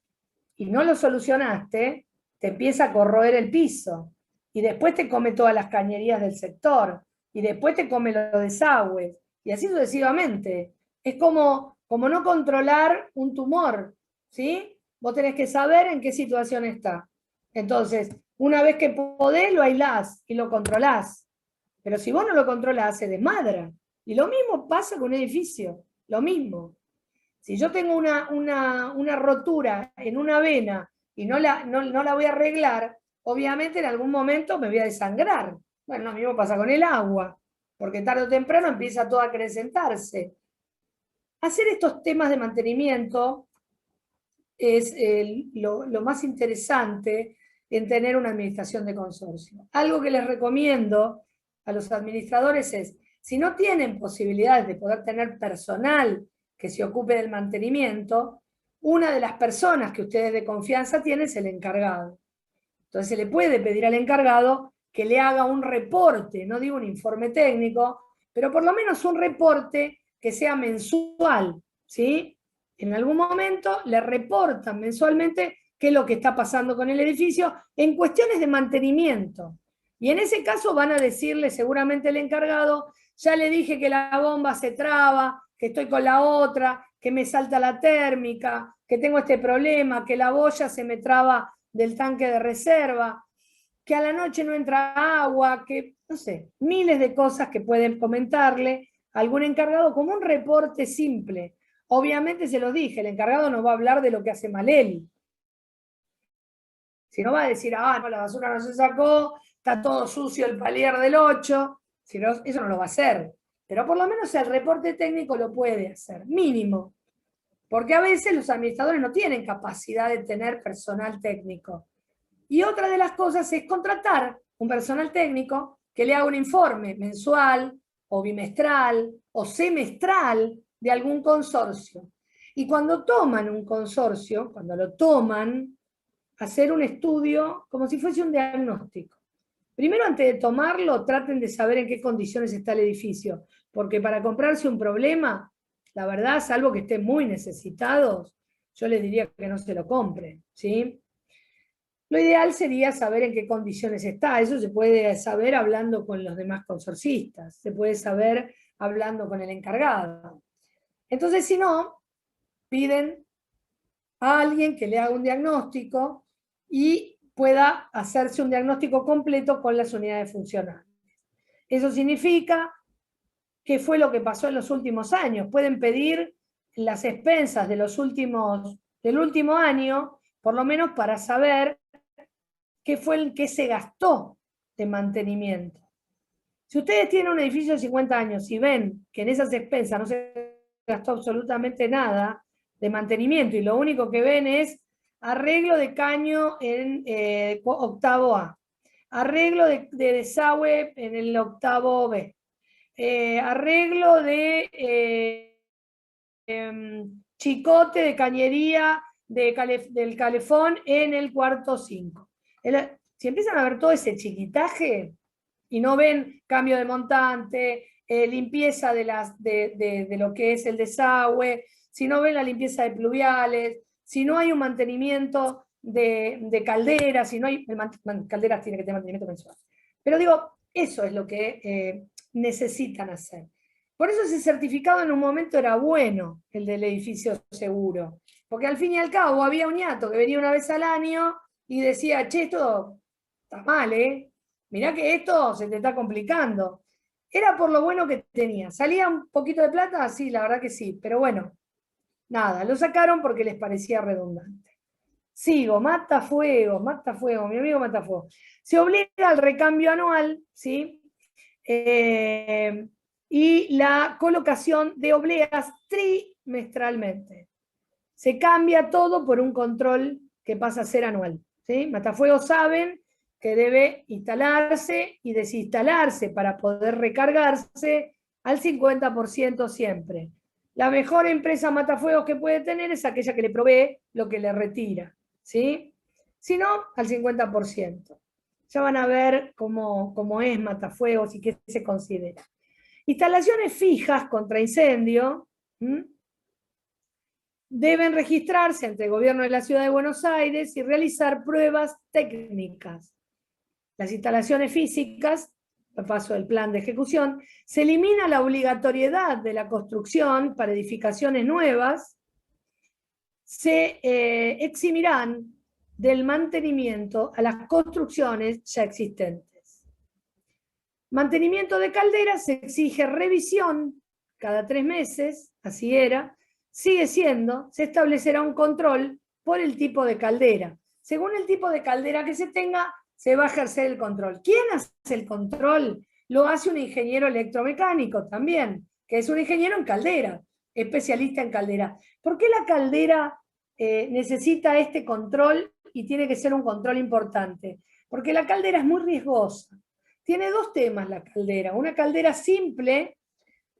y no lo solucionaste, te empieza a corroer el piso, y después te come todas las cañerías del sector, y después te come los desagües, y así sucesivamente. Es como no controlar un tumor, ¿sí? Vos tenés que saber en qué situación está. Entonces, una vez que podés, lo aislás y lo controlás. Pero si vos no lo controlás, se desmadra. Y lo mismo pasa con un edificio, lo mismo. Si yo tengo una rotura en una vena y no la voy a arreglar, obviamente en algún momento me voy a desangrar. Bueno, lo mismo pasa con el agua, porque tarde o temprano empieza todo a acrecentarse. Hacer estos temas de mantenimiento es lo más interesante en tener una administración de consorcio. Algo que les recomiendo a los administradores es, si no tienen posibilidades de poder tener personal que se ocupe del mantenimiento, una de las personas que ustedes de confianza tienen es el encargado. Entonces se le puede pedir al encargado que le haga un reporte, no digo un informe técnico, pero por lo menos un reporte que sea mensual, ¿sí? En algún momento le reportan mensualmente qué es lo que está pasando con el edificio en cuestiones de mantenimiento. Y en ese caso van a decirle seguramente el encargado, ya le dije que la bomba se traba, que estoy con la otra, que me salta la térmica, que tengo este problema, que la boya se me traba del tanque de reserva, que a la noche no entra agua, que no sé, miles de cosas que pueden comentarle a algún encargado como un reporte simple. Obviamente se los dije, el encargado no va a hablar de lo que hace mal él. Si no va a decir, no, la basura no se sacó, está todo sucio el palier del 8, si no, eso no lo va a hacer. Pero por lo menos el reporte técnico lo puede hacer, mínimo. Porque a veces los administradores no tienen capacidad de tener personal técnico. Y otra de las cosas es contratar un personal técnico que le haga un informe mensual o bimestral o semestral de algún consorcio. Y cuando toman un consorcio, cuando lo toman, hacer un estudio como si fuese un diagnóstico. Primero, antes de tomarlo, traten de saber en qué condiciones está el edificio, porque para comprarse un problema, la verdad, salvo que estén muy necesitados, yo les diría que no se lo compren, ¿sí? Lo ideal sería saber en qué condiciones está. Eso se puede saber hablando con los demás consorcistas, se puede saber hablando con el encargado. Entonces, si no, piden a alguien que le haga un diagnóstico y pueda hacerse un diagnóstico completo con las unidades funcionales. Eso significa qué fue lo que pasó en los últimos años. Pueden pedir las expensas del último año, por lo menos para saber qué fue el que se gastó de mantenimiento. Si ustedes tienen un edificio de 50 años y ven que en esas expensas no se gastó absolutamente nada de mantenimiento y lo único que ven es arreglo de caño en octavo A, arreglo de desagüe en el octavo B, arreglo de chicote de cañería del calefón en el cuarto 5. Si empiezan a ver todo ese chiquitaje, y no ven cambio de montante, limpieza de lo que es el desagüe, si no ven la limpieza de pluviales, si no hay un mantenimiento de calderas, si no hay, calderas tiene que tener mantenimiento mensual. Pero digo, eso es lo que necesitan hacer. Por eso ese certificado en un momento era bueno, el del edificio seguro, porque al fin y al cabo había un ñato que venía una vez al año y decía, che, esto está mal, mirá que esto se te está complicando. Era por lo bueno que tenía. ¿Salía un poquito de plata? Sí, la verdad que sí, pero bueno, nada, lo sacaron porque les parecía redundante. Sigo, Matafuegos, mi amigo Matafuegos. Se obliga al recambio anual, ¿sí? Y la colocación de obleas trimestralmente. Se cambia todo por un control que pasa a ser anual, ¿sí? Matafuegos saben que debe instalarse y desinstalarse para poder recargarse al 50% siempre. La mejor empresa matafuegos que puede tener es aquella que le provee lo que le retira, ¿sí? Si no, al 50%. Ya van a ver cómo es matafuegos y qué se considera. Instalaciones fijas contra incendio, deben registrarse ante el gobierno de la Ciudad de Buenos Aires y realizar pruebas técnicas. Las instalaciones físicas, paso del plan de ejecución, se elimina la obligatoriedad de la construcción para edificaciones nuevas, se eximirán del mantenimiento a las construcciones ya existentes. Mantenimiento de calderas, se exige revisión cada 3 meses, así era, sigue siendo, se establecerá un control por el tipo de caldera. Según el tipo de caldera que se tenga, se va a ejercer el control. ¿Quién hace el control? Lo hace un ingeniero electromecánico también, que es un ingeniero en caldera, especialista en caldera. ¿Por qué la caldera necesita este control y tiene que ser un control importante? Porque la caldera es muy riesgosa. Tiene 2 temas la caldera. Una caldera simple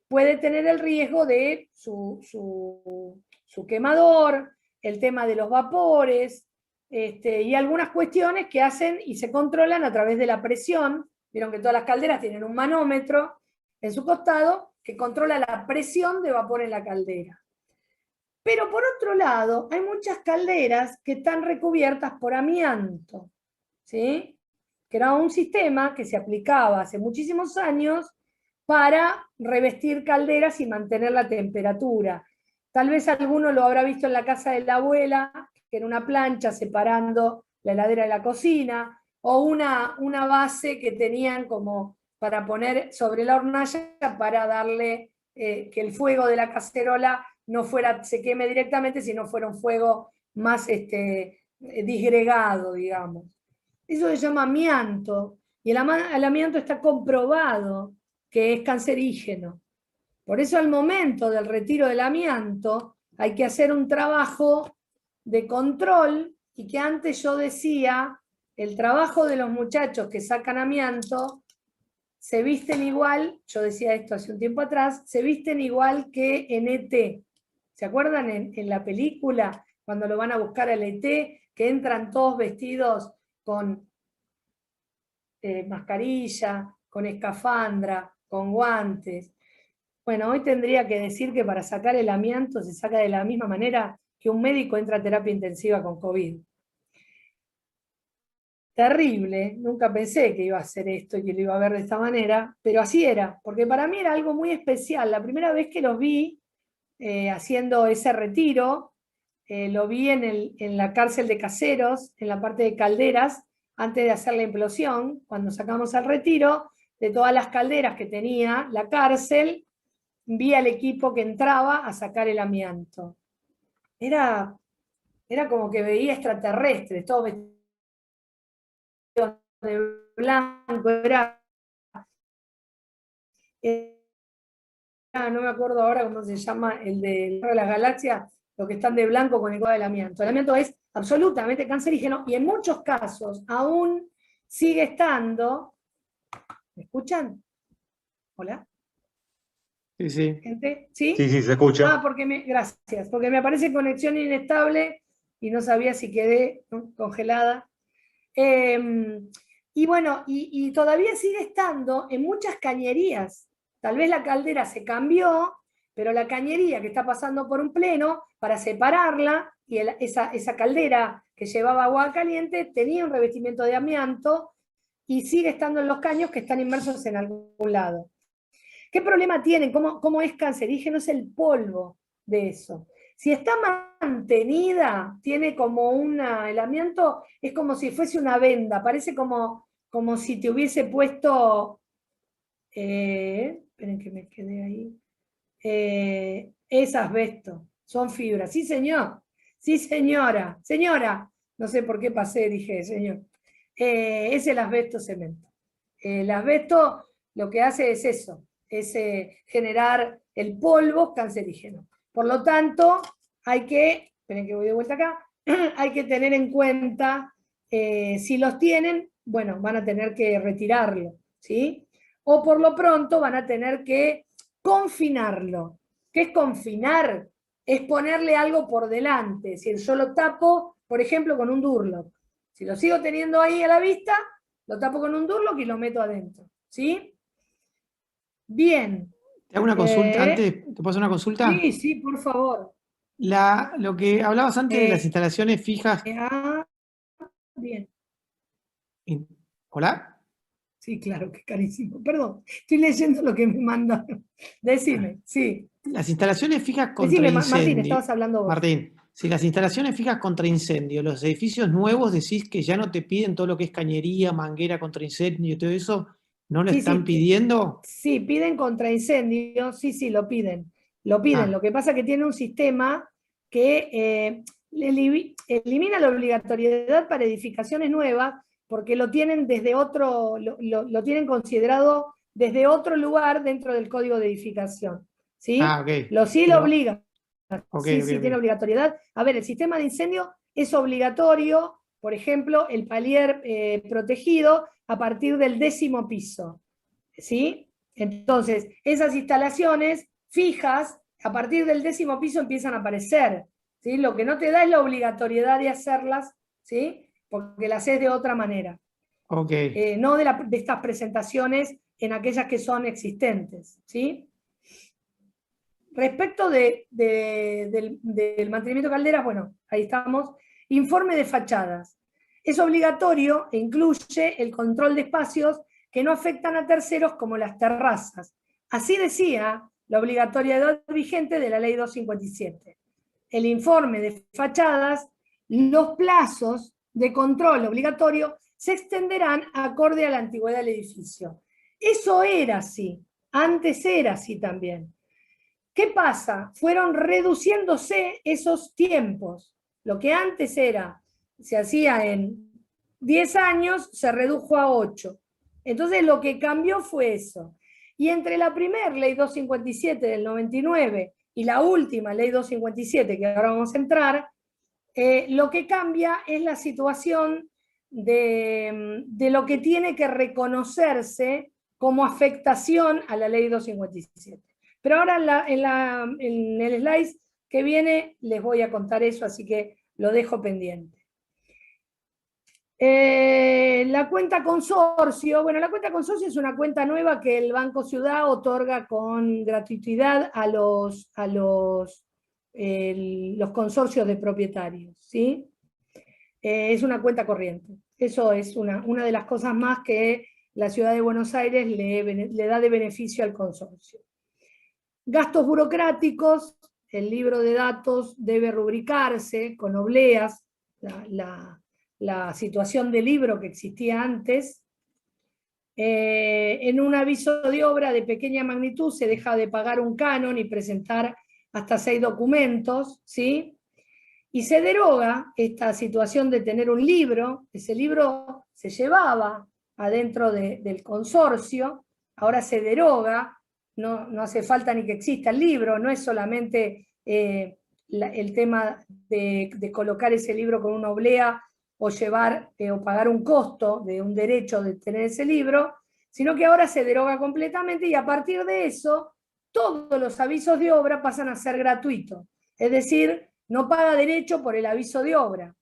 puede tener el riesgo de su quemador, el tema de los vapores, y algunas cuestiones que hacen y se controlan a través de la presión. Vieron que todas las calderas tienen un manómetro en su costado que controla la presión de vapor en la caldera. Pero por otro lado, hay muchas calderas que están recubiertas por amianto, ¿sí? Que era un sistema que se aplicaba hace muchísimos años para revestir calderas y mantener la temperatura. Tal vez alguno lo habrá visto en la casa de la abuela, que era una plancha separando la heladera de la cocina, o una base que tenían como para poner sobre la hornalla para darle que el fuego de la cacerola no se queme directamente, sino fuera un fuego más disgregado, digamos. Eso se llama amianto, y el amianto está comprobado que es cancerígeno. Por eso al momento del retiro del amianto hay que hacer un trabajo de control, y que antes yo decía, el trabajo de los muchachos que sacan amianto se visten igual, yo decía esto hace un tiempo atrás, se visten igual que en ET. ¿Se acuerdan en la película, cuando lo van a buscar al ET, que entran todos vestidos con mascarilla, con escafandra, con guantes? Bueno, hoy tendría que decir que para sacar el amianto se saca de la misma manera que un médico entra a terapia intensiva con COVID. Terrible, nunca pensé que iba a hacer esto y que lo iba a ver de esta manera, pero así era, porque para mí era algo muy especial. La primera vez que los vi haciendo ese retiro, lo vi en la cárcel de Caseros, en la parte de calderas, antes de hacer la implosión, cuando sacamos el retiro, de todas las calderas que tenía la cárcel, vi al equipo que entraba a sacar el amianto. Era como que veía extraterrestres, todos vestidos de blanco, no me acuerdo ahora cómo se llama, el de las galaxias, los que están de blanco con el código del amianto. El amianto es absolutamente cancerígeno y en muchos casos aún sigue estando. ¿Me escuchan? ¿Hola? Sí, sí. ¿Gente? ¿Sí? Sí, sí, se escucha. Gracias, porque me aparece conexión inestable y no sabía si quedé, ¿no?, congelada. Y bueno, y todavía sigue estando en muchas cañerías. Tal vez la caldera se cambió, pero la cañería que está pasando por un pleno, para separarla, y esa caldera que llevaba agua caliente tenía un revestimiento de amianto y sigue estando en los caños que están inmersos en algún lado. ¿Qué problema tienen? ¿Cómo es cancerígeno? Es el polvo de eso. Si está mantenida, tiene como el amianto, es como si fuese una venda, parece como si te hubiese puesto, esperen que me quedé ahí, es asbesto, son fibras. Sí, señor, sí, señora, no sé por qué pasé, dije, señor. Es el asbesto cemento. El asbesto lo que hace es eso, es generar el polvo cancerígeno. Por lo tanto, esperen que voy de vuelta acá, hay que tener en cuenta, si los tienen, bueno, van a tener que retirarlo, ¿sí? O por lo pronto van a tener que confinarlo. ¿Qué es confinar? Es ponerle algo por delante. Si yo lo tapo, por ejemplo, con un Durlock. Si lo sigo teniendo ahí a la vista, lo tapo con un Durlock y lo meto adentro. ¿Sí? Bien. ¿Te hago una consulta antes? ¿Te puedo hacer una consulta? Sí, sí, por favor. Lo que hablabas antes de las Eh, instalaciones fijas. ah, bien. ¿Hola? Sí, claro, que carísimo. Perdón, estoy leyendo lo que me mandaron. Decime, sí. Las instalaciones fijas contra Decime, Martín, incendio. estabas hablando vos. Martín, si las instalaciones fijas contra incendio, los edificios nuevos decís que ya no te piden todo lo que es cañería, manguera contra incendio y todo eso, ¿no lo Sí, están sí, pidiendo? sí, piden contra incendios, sí, sí, lo piden. Lo piden. Ah, Lo que pasa es que tiene un sistema que elimina la obligatoriedad para edificaciones nuevas porque lo tienen desde otro, lo tienen considerado desde otro lugar dentro del código de edificación. ¿Sí? ok. Sí lo Pero, obliga. ok, Sí, ok, sí, tiene ok. obligatoriedad. A ver, el sistema de incendio es obligatorio, por ejemplo, el palier protegido a partir del 10º piso. ¿Sí? Entonces, esas instalaciones fijas, a partir del 10º piso empiezan a aparecer. ¿Sí? Lo que no te da es la obligatoriedad de hacerlas, ¿sí? Porque las haces de otra manera. Ok. No de estas presentaciones en aquellas que son existentes. ¿Sí? Respecto del mantenimiento de calderas, bueno, ahí estamos. Informe de fachadas. Es obligatorio e incluye el control de espacios que no afectan a terceros como las terrazas. Así decía la obligatoriedad vigente de la Ley 257. El informe de fachadas, los plazos de control obligatorio se extenderán acorde a la antigüedad del edificio. Eso era así, antes era así también. ¿Qué pasa? Fueron reduciéndose esos tiempos. Lo que antes se hacía en 10 años, se redujo a 8. Entonces lo que cambió fue eso. Y entre la primera ley 257 del 99 y la última ley 257, que ahora vamos a entrar, lo que cambia es la situación de lo que tiene que reconocerse como afectación a la ley 257. Pero ahora en el slide que viene les voy a contar eso, así que lo dejo pendiente. La cuenta consorcio, bueno, la cuenta consorcio es una cuenta nueva que el Banco Ciudad otorga con gratuidad a los consorcios de propietarios, ¿sí? Es una cuenta corriente. Eso es una de las cosas más que la Ciudad de Buenos Aires le da de beneficio al consorcio. Gastos burocráticos, el libro de datos debe rubricarse con obleas, la situación de libro que existía antes. En un aviso de obra de pequeña magnitud se deja de pagar un canon y presentar hasta 6 documentos, ¿sí? Y se deroga esta situación de tener un libro, ese libro se llevaba adentro del consorcio, ahora se deroga, no hace falta ni que exista el libro, no es solamente el tema de colocar ese libro con una oblea o llevar o pagar un costo de un derecho de tener ese libro, sino que ahora se deroga completamente y a partir de eso todos los avisos de obra pasan a ser gratuitos. Es decir, no paga derecho por el aviso de obra.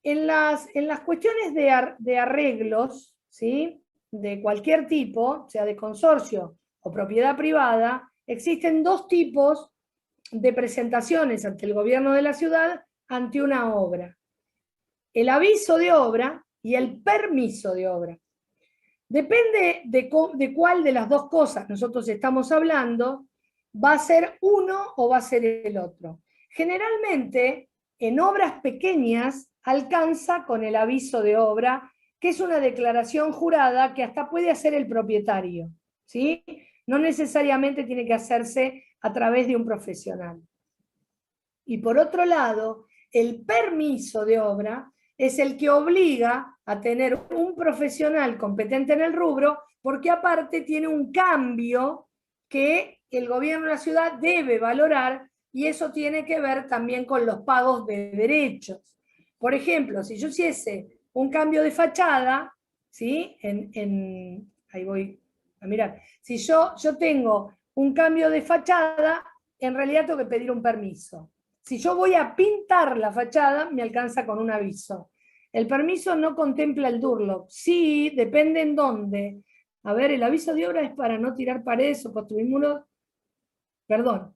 en las cuestiones de arreglos, ¿sí? De cualquier tipo, sea de consorcio o propiedad privada, existen dos tipos de presentaciones ante el gobierno de la ciudad ante una obra. El aviso de obra y el permiso de obra. Depende de cuál de las dos cosas nosotros estamos hablando, va a ser uno o va a ser el otro. Generalmente, en obras pequeñas, alcanza con el aviso de obra, que es una declaración jurada que hasta puede hacer el propietario, ¿sí? No necesariamente tiene que hacerse a través de un profesional. Y por otro lado, el permiso de obra es el que obliga a tener un profesional competente en el rubro, porque aparte tiene un cambio que el gobierno de la ciudad debe valorar, y eso tiene que ver también con los pagos de derechos. Por ejemplo, si yo hiciese un cambio de fachada, ¿sí? Ahí voy a mirar. Si yo tengo un cambio de fachada, en realidad tengo que pedir un permiso. Si yo voy a pintar la fachada, me alcanza con un aviso. El permiso no contempla el Durlock. Sí, depende en dónde. A ver, el aviso de obra es para no tirar paredes o construir muros. Perdón,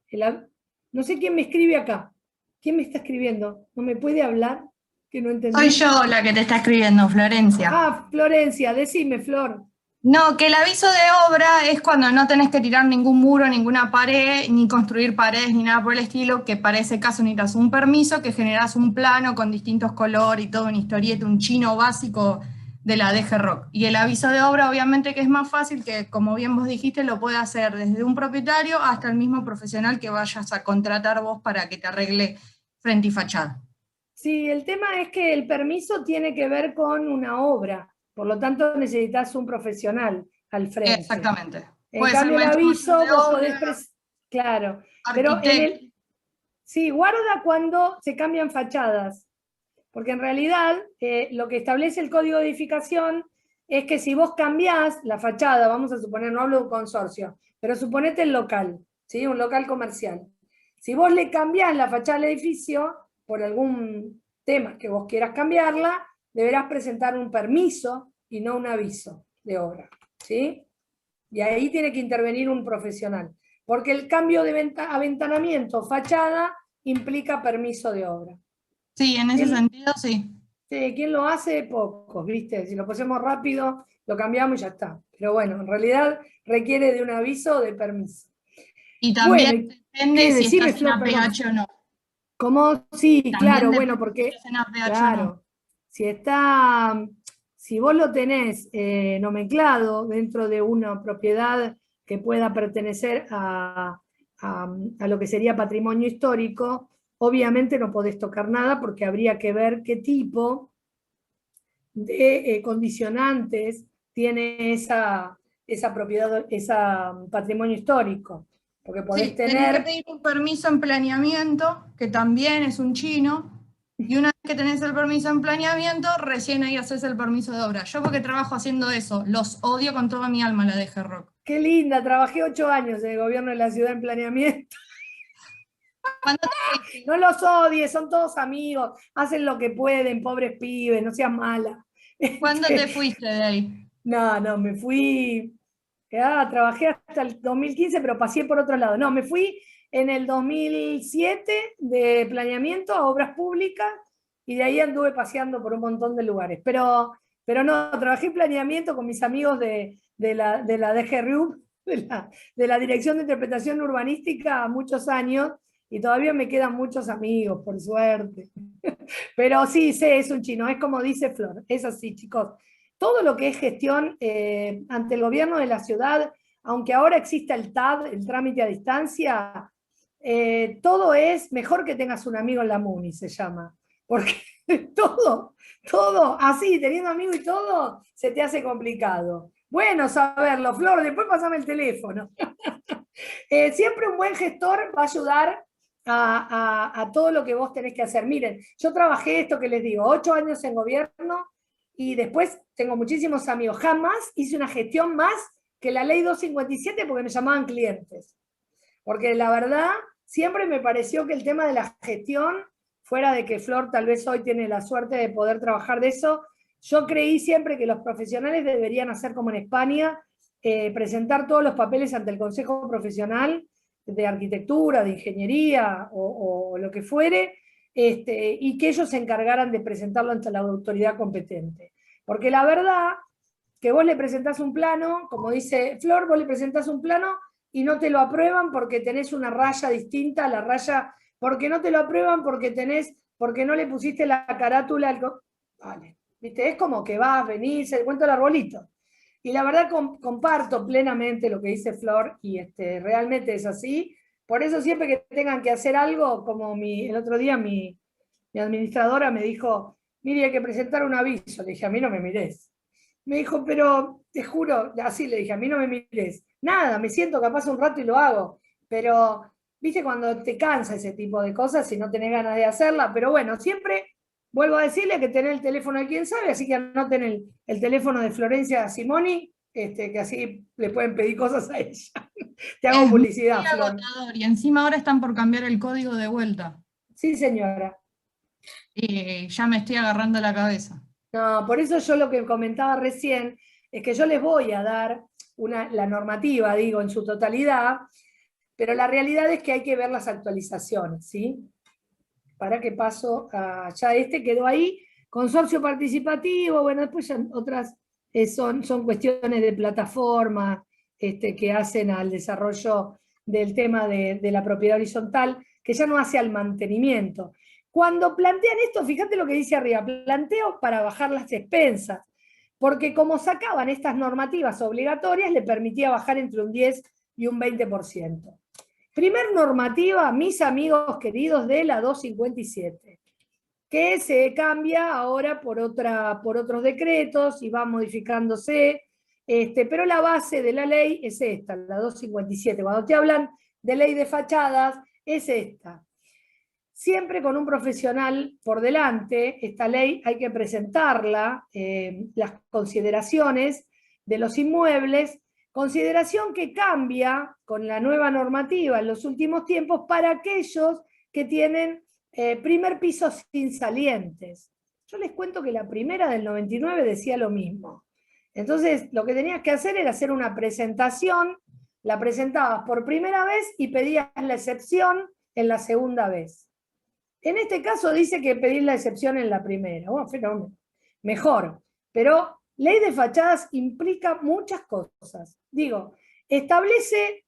no sé quién me escribe acá. ¿Quién me está escribiendo? ¿No me puede hablar? Que no entendí. Soy yo la que te está escribiendo, Florencia. Ah, Florencia, decime, Flor. No, que el aviso de obra es cuando no tenés que tirar ningún muro, ninguna pared, ni construir paredes, ni nada por el estilo, que para ese caso necesitas un permiso, que generás un plano con distintos colores y todo, un historiete, un chino básico de la DG Rock. Y el aviso de obra, obviamente que es más fácil, que como bien vos dijiste, lo puede hacer desde un propietario hasta el mismo profesional que vayas a contratar vos para que te arregle frente y fachada. Sí, el tema es que el permiso tiene que ver con una obra. Por lo tanto, necesitas un profesional al frente. Exactamente. En Puede cambio, ser el aviso, maestro de vos obra, podés... Claro, pero arquitecto. sí, guarda cuando se cambian fachadas, porque en realidad lo que establece el código de edificación es que si vos cambiás la fachada, vamos a suponer, no hablo de un consorcio, pero suponete el local, ¿sí? Un local comercial. Si vos le cambiás la fachada al edificio, por algún tema que vos quieras cambiarla, deberás presentar un permiso y no un aviso de obra, ¿sí? Y ahí tiene que intervenir un profesional, porque el cambio de aventanamiento, fachada, implica permiso de obra. Sí, en ese sentido sí. ¿Quién lo hace? Pocos, ¿viste? Si lo ponemos rápido, lo cambiamos y ya está. Pero bueno, en realidad requiere de un aviso o de permiso. Y Bueno, también depende ¿qué? si Decime, estás en Flor, perdón. APH o no. ¿Cómo? Sí, También claro, depende bueno, si porque, estás en APH o no. claro, si vos lo tenés nomenclado dentro de una propiedad que pueda pertenecer a lo que sería patrimonio histórico, obviamente no podés tocar nada porque habría que ver qué tipo de condicionantes tiene esa propiedad, ese patrimonio histórico. Porque podés Sí, tenés que tener... pedir un permiso en planeamiento, que también es un chino, y una vez que tenés el permiso en planeamiento, recién ahí haces el permiso de obra. Yo porque trabajo haciendo eso, los odio con toda mi alma la DG Rock. Qué linda, trabajé 8 años en el gobierno de la ciudad en planeamiento. ¿Cuándo te fuiste? No los odies, son todos amigos, hacen lo que pueden, pobres pibes, no seas mala. ¿Cuándo te fuiste de ahí? No, me fui, trabajé hasta el 2015, pero pasé por otro lado. No, me fui en el 2007 de planeamiento a obras públicas y de ahí anduve paseando por un montón de lugares. Pero no, trabajé en planeamiento con mis amigos de la DGRU, de la Dirección de Interpretación Urbanística, muchos años, y todavía me quedan muchos amigos, por suerte. Pero sí, sé, es un chino, es como dice Flor, es así, chicos. Todo lo que es gestión ante el gobierno de la ciudad, aunque ahora exista el TAD, el trámite a distancia, todo es mejor que tengas un amigo en la MUNI, se llama. Porque todo, así, teniendo amigos y todo, se te hace complicado. Bueno saberlo, Flor, después pasame el teléfono. Siempre un buen gestor va a ayudar a todo lo que vos tenés que hacer. Miren, yo trabajé esto que les digo, 8 años en gobierno y después tengo muchísimos amigos. Jamás hice una gestión más que la ley 257 porque me llamaban clientes. Porque la verdad, siempre me pareció que el tema de la gestión fuera de que Flor tal vez hoy tiene la suerte de poder trabajar de eso, yo creí siempre que los profesionales deberían hacer como en España, presentar todos los papeles ante el Consejo Profesional de Arquitectura, de Ingeniería o lo que fuere, y que ellos se encargaran de presentarlo ante la autoridad competente. Porque la verdad que vos le presentás un plano, como dice Flor, vos le presentás un plano y no te lo aprueban porque tenés una raya distinta a la raya, porque no te lo aprueban porque no le pusiste la carátula al... Vale, ¿viste? Es como que vas, venís, el cuento del arbolito. Y la verdad comparto plenamente lo que dice Flor, y realmente es así. Por eso siempre que tengan que hacer algo, como el otro día mi administradora me dijo, mire, hay que presentar un aviso. Le dije, a mí no me mires. Me dijo, pero te juro, así le dije, a mí no me mires. Nada, me siento capaz un rato y lo hago. Pero, viste, cuando te cansa ese tipo de cosas y no tenés ganas de hacerla. Pero bueno, siempre vuelvo a decirle que tenés el teléfono de quien sabe, así que anoten el teléfono de Florencia Simoni, que así le pueden pedir cosas a ella. Te hago Es publicidad, muy Flor. agotador, y encima ahora están por cambiar el código de vuelta. Sí, señora. Ya me estoy agarrando la cabeza. No, por eso yo lo que comentaba recién es que yo les voy a dar la normativa, digo, en su totalidad, pero la realidad es que hay que ver las actualizaciones, ¿sí? Para que paso a, ya quedó ahí, consorcio participativo, bueno, después ya otras son cuestiones de plataforma que hacen al desarrollo del tema de la propiedad horizontal, que ya no hace al mantenimiento. Cuando plantean esto, fíjate lo que dice arriba, planteo para bajar las expensas, porque como sacaban estas normativas obligatorias, le permitía bajar entre un 10 y un 20%. Primer normativa, mis amigos queridos, de la 257, que se cambia ahora por otros decretos y va modificándose, pero la base de la ley es esta, la 257. Cuando te hablan de ley de fachadas, es esta. Siempre con un profesional por delante, esta ley hay que presentarla, las consideraciones de los inmuebles, consideración que cambia con la nueva normativa en los últimos tiempos para aquellos que tienen primer piso sin salientes. Yo les cuento que la primera del 99 decía lo mismo. Entonces, lo que tenías que hacer era hacer una presentación, la presentabas por primera vez y pedías la excepción en la segunda vez. En este caso dice que pedir la excepción en la primera. Bueno, fenómeno. Mejor. Pero ley de fachadas implica muchas cosas. Digo, establece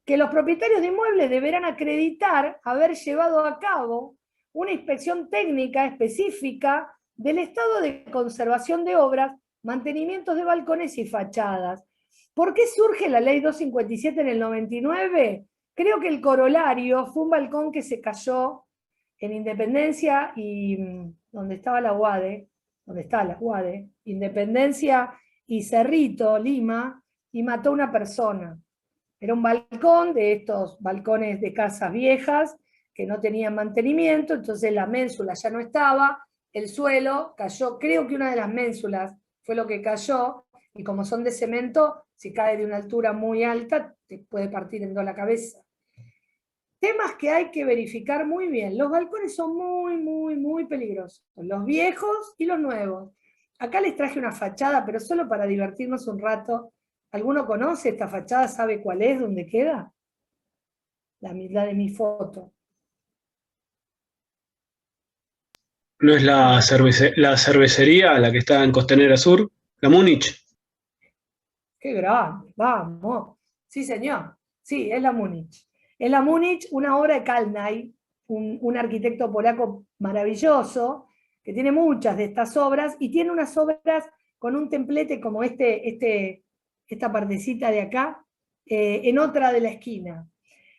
que los propietarios de inmuebles deberán acreditar haber llevado a cabo una inspección técnica específica del estado de conservación de obras, mantenimientos de balcones y fachadas. ¿Por qué surge la ley 257 en el 99? Creo que el corolario fue un balcón que se cayó en Independencia y donde estaba la UADE, donde está la UADE, Independencia y Cerrito, Lima, y mató a una persona. Era un balcón de estos balcones de casas viejas que no tenían mantenimiento, entonces la ménsula ya no estaba, el suelo cayó, creo que una de las ménsulas fue lo que cayó, y como son de cemento, si cae de una altura muy alta, te puede partir en dos la cabeza. Temas que hay que verificar muy bien. Los balcones son muy, muy, muy peligrosos. Los viejos y los nuevos. Acá les traje una fachada, pero solo para divertirnos un rato. ¿Alguno conoce esta fachada? ¿Sabe cuál es? ¿Dónde queda? La de mi foto. ¿No es la cervecería, la que está en Costanera Sur? ¿La Múnich? ¡Qué grande! ¡Vamos! Sí, señor. Sí, es la Múnich. Es la Múnich, una obra de Kalnay, un arquitecto polaco maravilloso, que tiene muchas de estas obras, y tiene unas obras con un templete como esta partecita de acá, en otra de la esquina.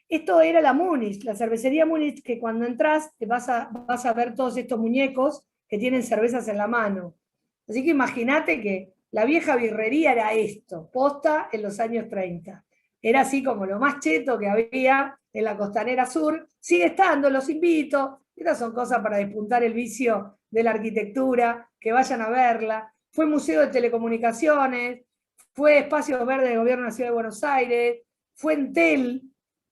Esto era la Múnich, la cervecería Múnich, que cuando entras vas a ver todos estos muñecos que tienen cervezas en la mano. Así que imagínate que la vieja birrería era esto, posta en los años 30. Era así como lo más cheto que había en la Costanera Sur. Sigue estando, los invito. Estas son cosas para despuntar el vicio de la arquitectura, que vayan a verla. Fue Museo de Telecomunicaciones, fue Espacios Verdes del Gobierno de la Ciudad de Buenos Aires, fue Entel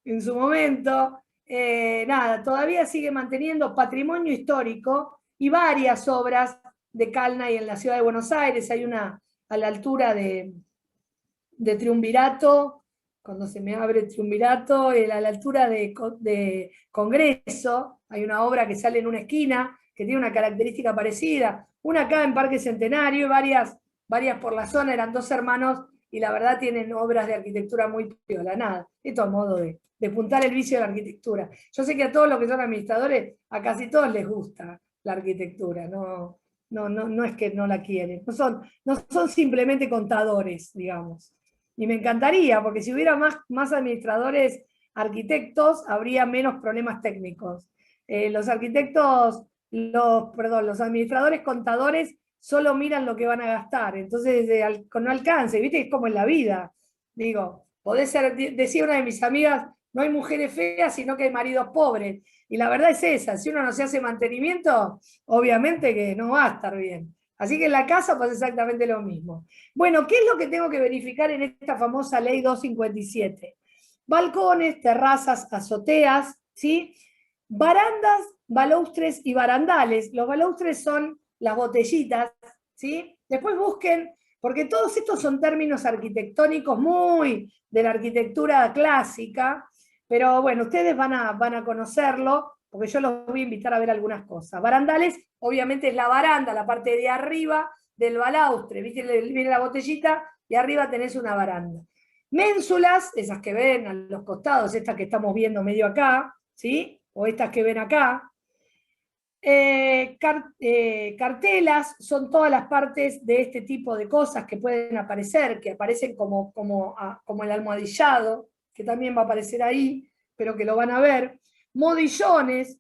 en su momento, nada, todavía sigue manteniendo patrimonio histórico y varias obras de Calnay en la ciudad de Buenos Aires. Hay una a la altura de Triunvirato, cuando se me abre Triunvirato, a la altura de Congreso, hay una obra que sale en una esquina, que tiene una característica parecida, una acá en Parque Centenario, y varias por la zona, eran 2 hermanos, y la verdad tienen obras de arquitectura muy piola, nada, esto a modo de puntar el vicio de la arquitectura. Yo sé que a todos los que son administradores, a casi todos les gusta la arquitectura, no es que no la quieren, no son simplemente contadores, digamos. Y me encantaría, porque si hubiera más administradores arquitectos, habría menos problemas técnicos. Los administradores contadores solo miran lo que van a gastar, entonces no alcance, ¿viste? Es como en la vida. Digo, decía una de mis amigas, no hay mujeres feas, sino que hay maridos pobres. Y la verdad es esa, si uno no se hace mantenimiento, obviamente que no va a estar bien. Así que en la casa pasa exactamente lo mismo. Bueno, ¿qué es lo que tengo que verificar en esta famosa ley 257? Balcones, terrazas, azoteas, ¿sí? Barandas, balaustres y barandales. Los balaustres son las botellitas, ¿sí? Después busquen, porque todos estos son términos arquitectónicos muy de la arquitectura clásica, pero bueno, ustedes van a conocerlo, porque yo los voy a invitar a ver algunas cosas. Barandales, obviamente es la baranda, la parte de arriba del balaustre, ¿viste? Viene la botellita y arriba tenés una baranda. Ménsulas, esas que ven a los costados, estas que estamos viendo medio acá, ¿sí? O estas que ven acá. Cartelas son todas las partes de este tipo de cosas que pueden aparecer, que aparecen como el almohadillado, que también va a aparecer ahí, pero que lo van a ver. Modillones,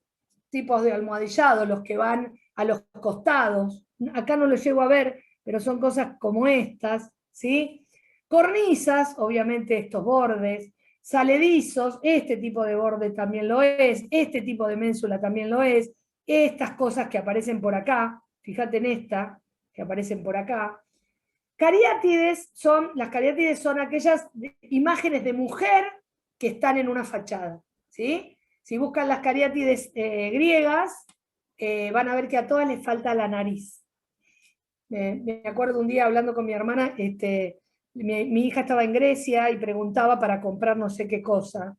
tipos de almohadillado, los que van a los costados. Acá no los llego a ver, pero son cosas como estas, ¿sí? Cornisas, obviamente estos bordes. Saledizos, este tipo de borde también lo es, este tipo de ménsula también lo es. Estas cosas que aparecen por acá, fíjate en esta, que aparecen por acá. Las cariátides son aquellas imágenes de mujer que están en una fachada, ¿sí? Si buscan las cariátides griegas, van a ver que a todas les falta la nariz. Me acuerdo un día hablando con mi hermana, mi hija estaba en Grecia y preguntaba para comprar no sé qué cosa.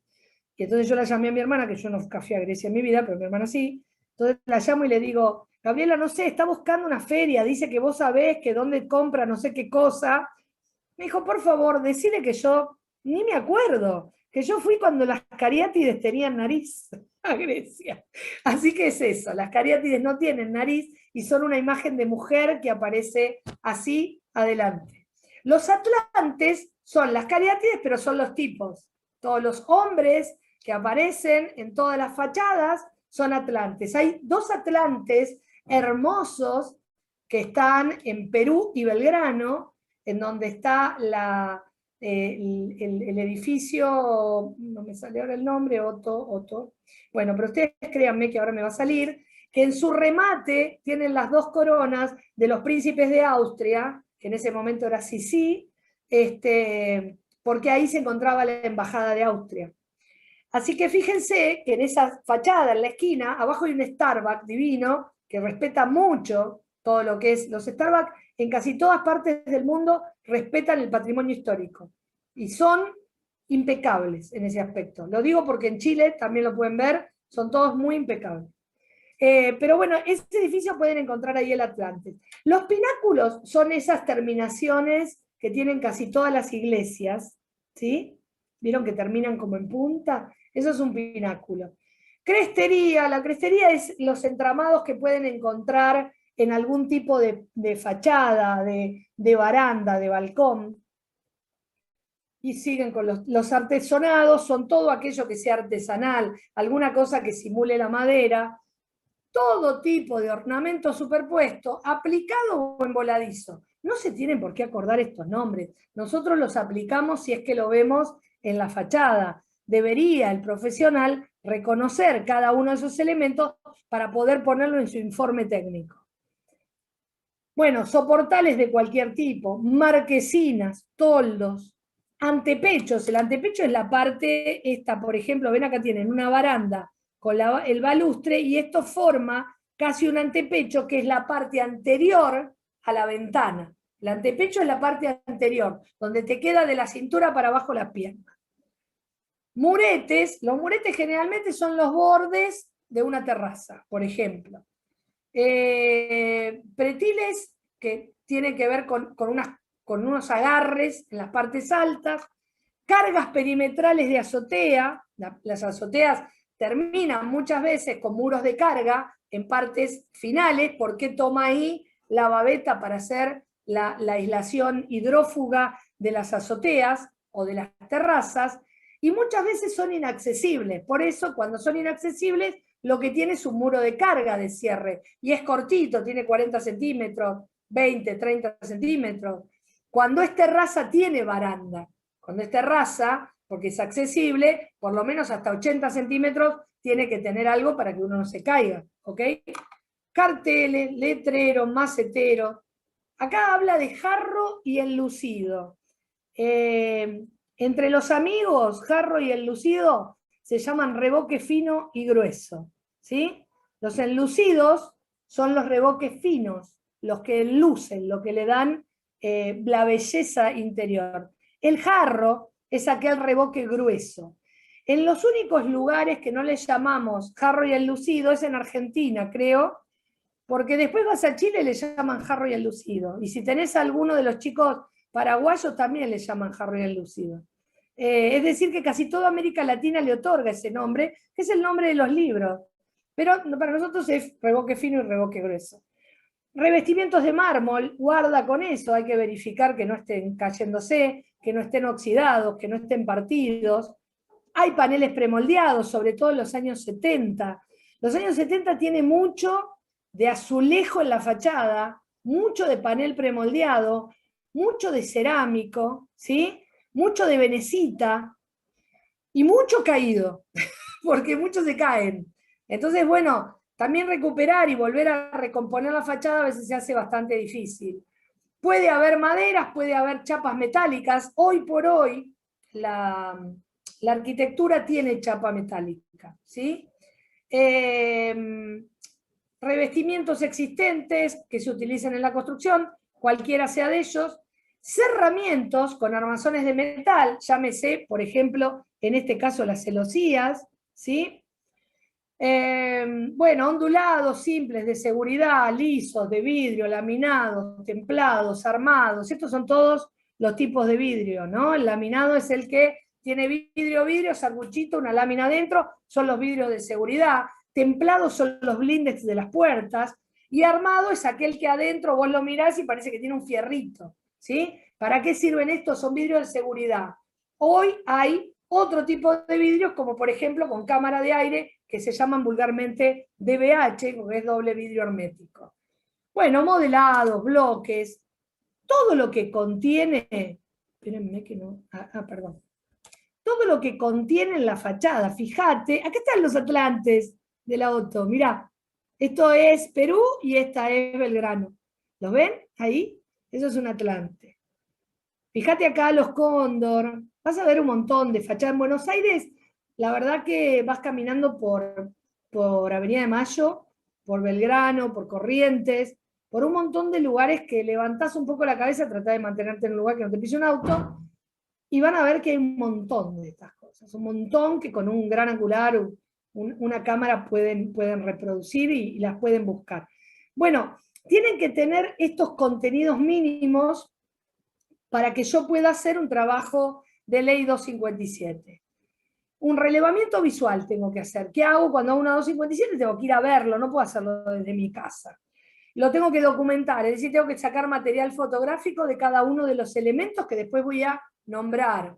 Y entonces yo la llamé a mi hermana, que yo no fui a Grecia en mi vida, pero mi hermana sí. Entonces la llamo y le digo, Gabriela, no sé, está buscando una feria, dice que vos sabés que dónde compra no sé qué cosa. Me dijo, por favor, decile que yo ni me acuerdo, que yo fui cuando las cariátides tenían nariz a Grecia. Así que es eso, las cariátides no tienen nariz y son una imagen de mujer que aparece así adelante. Los atlantes son las cariátides, pero son los tipos. Todos los hombres que aparecen en todas las fachadas son atlantes. Hay 2 atlantes hermosos que están en Perú y Belgrano, en donde está el edificio, no me sale ahora el nombre, Otto. Bueno, pero ustedes créanme que ahora me va a salir, que en su remate tienen las 2 coronas de los príncipes de Austria, que en ese momento era Sisi, porque ahí se encontraba la embajada de Austria. Así que fíjense que en esa fachada, en la esquina, abajo hay un Starbucks divino, que respeta mucho todo lo que es. Los Starbucks en casi todas partes del mundo respetan el patrimonio histórico. Y son impecables en ese aspecto. Lo digo porque en Chile, también lo pueden ver, son todos muy impecables. Pero bueno, ese edificio pueden encontrar ahí el Atlantes. Los pináculos son esas terminaciones que tienen casi todas las iglesias, ¿sí? ¿Vieron que terminan como en punta? Eso es un pináculo. Crestería, la crestería es los entramados que pueden encontrar en algún tipo de fachada, de baranda, de balcón. Y siguen con los artesonados, son todo aquello que sea artesanal, alguna cosa que simule la madera, todo tipo de ornamento superpuesto, aplicado o envoladizo. No se tienen por qué acordar estos nombres. Nosotros los aplicamos si es que lo vemos en la fachada. Debería el profesional reconocer cada uno de esos elementos para poder ponerlo en su informe técnico. Bueno, soportales de cualquier tipo, marquesinas, toldos, Antepechos. El antepecho es la parte, esta, por ejemplo, ven acá tienen una baranda con el balustre y esto forma casi un antepecho que es la parte anterior a la ventana. El antepecho es la parte anterior, donde te queda de la cintura para abajo las piernas. Muretes, los muretes generalmente son los bordes de una terraza, por ejemplo. Pretiles, que tienen que ver con unos agarres en las partes altas. Cargas perimetrales de azotea, las azoteas terminan muchas veces con muros de carga en partes finales, porque toma ahí la babeta para hacer la aislación hidrófuga de las azoteas o de las terrazas, y muchas veces son inaccesibles. Por eso, cuando son inaccesibles, lo que tiene es un muro de carga de cierre, y es cortito, tiene 40 centímetros, 20, 30 centímetros. Cuando es terraza, tiene baranda. Cuando es terraza, porque es accesible, por lo menos hasta 80 centímetros, tiene que tener algo para que uno no se caiga, ¿ok? Carteles, letreros, maceteros. Acá habla de jarro y enlucido. Entre los amigos, jarro y enlucido se llaman reboque fino y grueso, ¿sí? Los enlucidos son los reboques finos, los que enlucen, lo que le dan la belleza interior. El jarro es aquel reboque grueso. En los únicos lugares que no le llamamos jarro y enlucido es en Argentina, creo, porque después vas a Chile y le llaman jarro y enlucido. Y si tenés a alguno de los chicos paraguayos también le llaman jarro y enlucido. Es decir, que casi toda América Latina le otorga ese nombre, que es el nombre de los libros. Pero para nosotros es reboque fino y reboque grueso. Revestimientos de mármol, guarda con eso, hay que verificar que no estén cayéndose, que no estén oxidados, que no estén partidos. Hay paneles premoldeados, sobre todo en los años 70. Los años 70 tiene mucho de azulejo en la fachada, mucho de panel premoldeado, mucho de cerámico, ¿sí? Mucho de venecita y mucho caído, porque muchos se caen. Entonces, bueno, también recuperar y volver a recomponer la fachada a veces se hace bastante difícil. Puede haber maderas, puede haber chapas metálicas. Hoy por hoy la arquitectura tiene chapa metálica, ¿sí? Revestimientos existentes que se utilizan en la construcción, cualquiera sea de ellos. Cerramientos con armazones de metal, llámese, por ejemplo, en este caso las celosías, ¿sí? Bueno, ondulados simples de seguridad, lisos, de vidrio, laminados, templados, armados. Estos son todos los tipos de vidrio, ¿no? El laminado es el que tiene vidrio, sanguchito, una lámina adentro, son los vidrios de seguridad. Templados son los blindes de las puertas. Y armado es aquel que adentro vos lo mirás y parece que tiene un fierrito, ¿sí? ¿Para qué sirven estos? Son vidrios de seguridad. Hoy hay otro tipo de vidrios, como por ejemplo con cámara de aire, que se llaman vulgarmente DBH, porque es doble vidrio hermético. Bueno, modelados, bloques, todo lo que contiene, espérenme que no, perdón, todo lo que contiene en la fachada, fíjate, acá están los atlantes de la auto, mirá, esto es Perú y esta es Belgrano, ¿los ven ahí? Eso es un atlante. Fíjate acá los cóndor, vas a ver un montón de fachadas en Buenos Aires. La verdad que vas caminando por Avenida de Mayo, por Belgrano, por Corrientes, por un montón de lugares que levantás un poco la cabeza, tratás de mantenerte en un lugar que no te pise un auto, y van a ver que hay un montón de estas cosas, un montón que con un gran angular, una cámara pueden reproducir y las pueden buscar. Bueno, tienen que tener estos contenidos mínimos para que yo pueda hacer un trabajo de ley 257. Un relevamiento visual tengo que hacer. ¿Qué hago cuando hago una 257? Tengo que ir a verlo, no puedo hacerlo desde mi casa. Lo tengo que documentar, es decir, tengo que sacar material fotográfico de cada uno de los elementos que después voy a nombrar.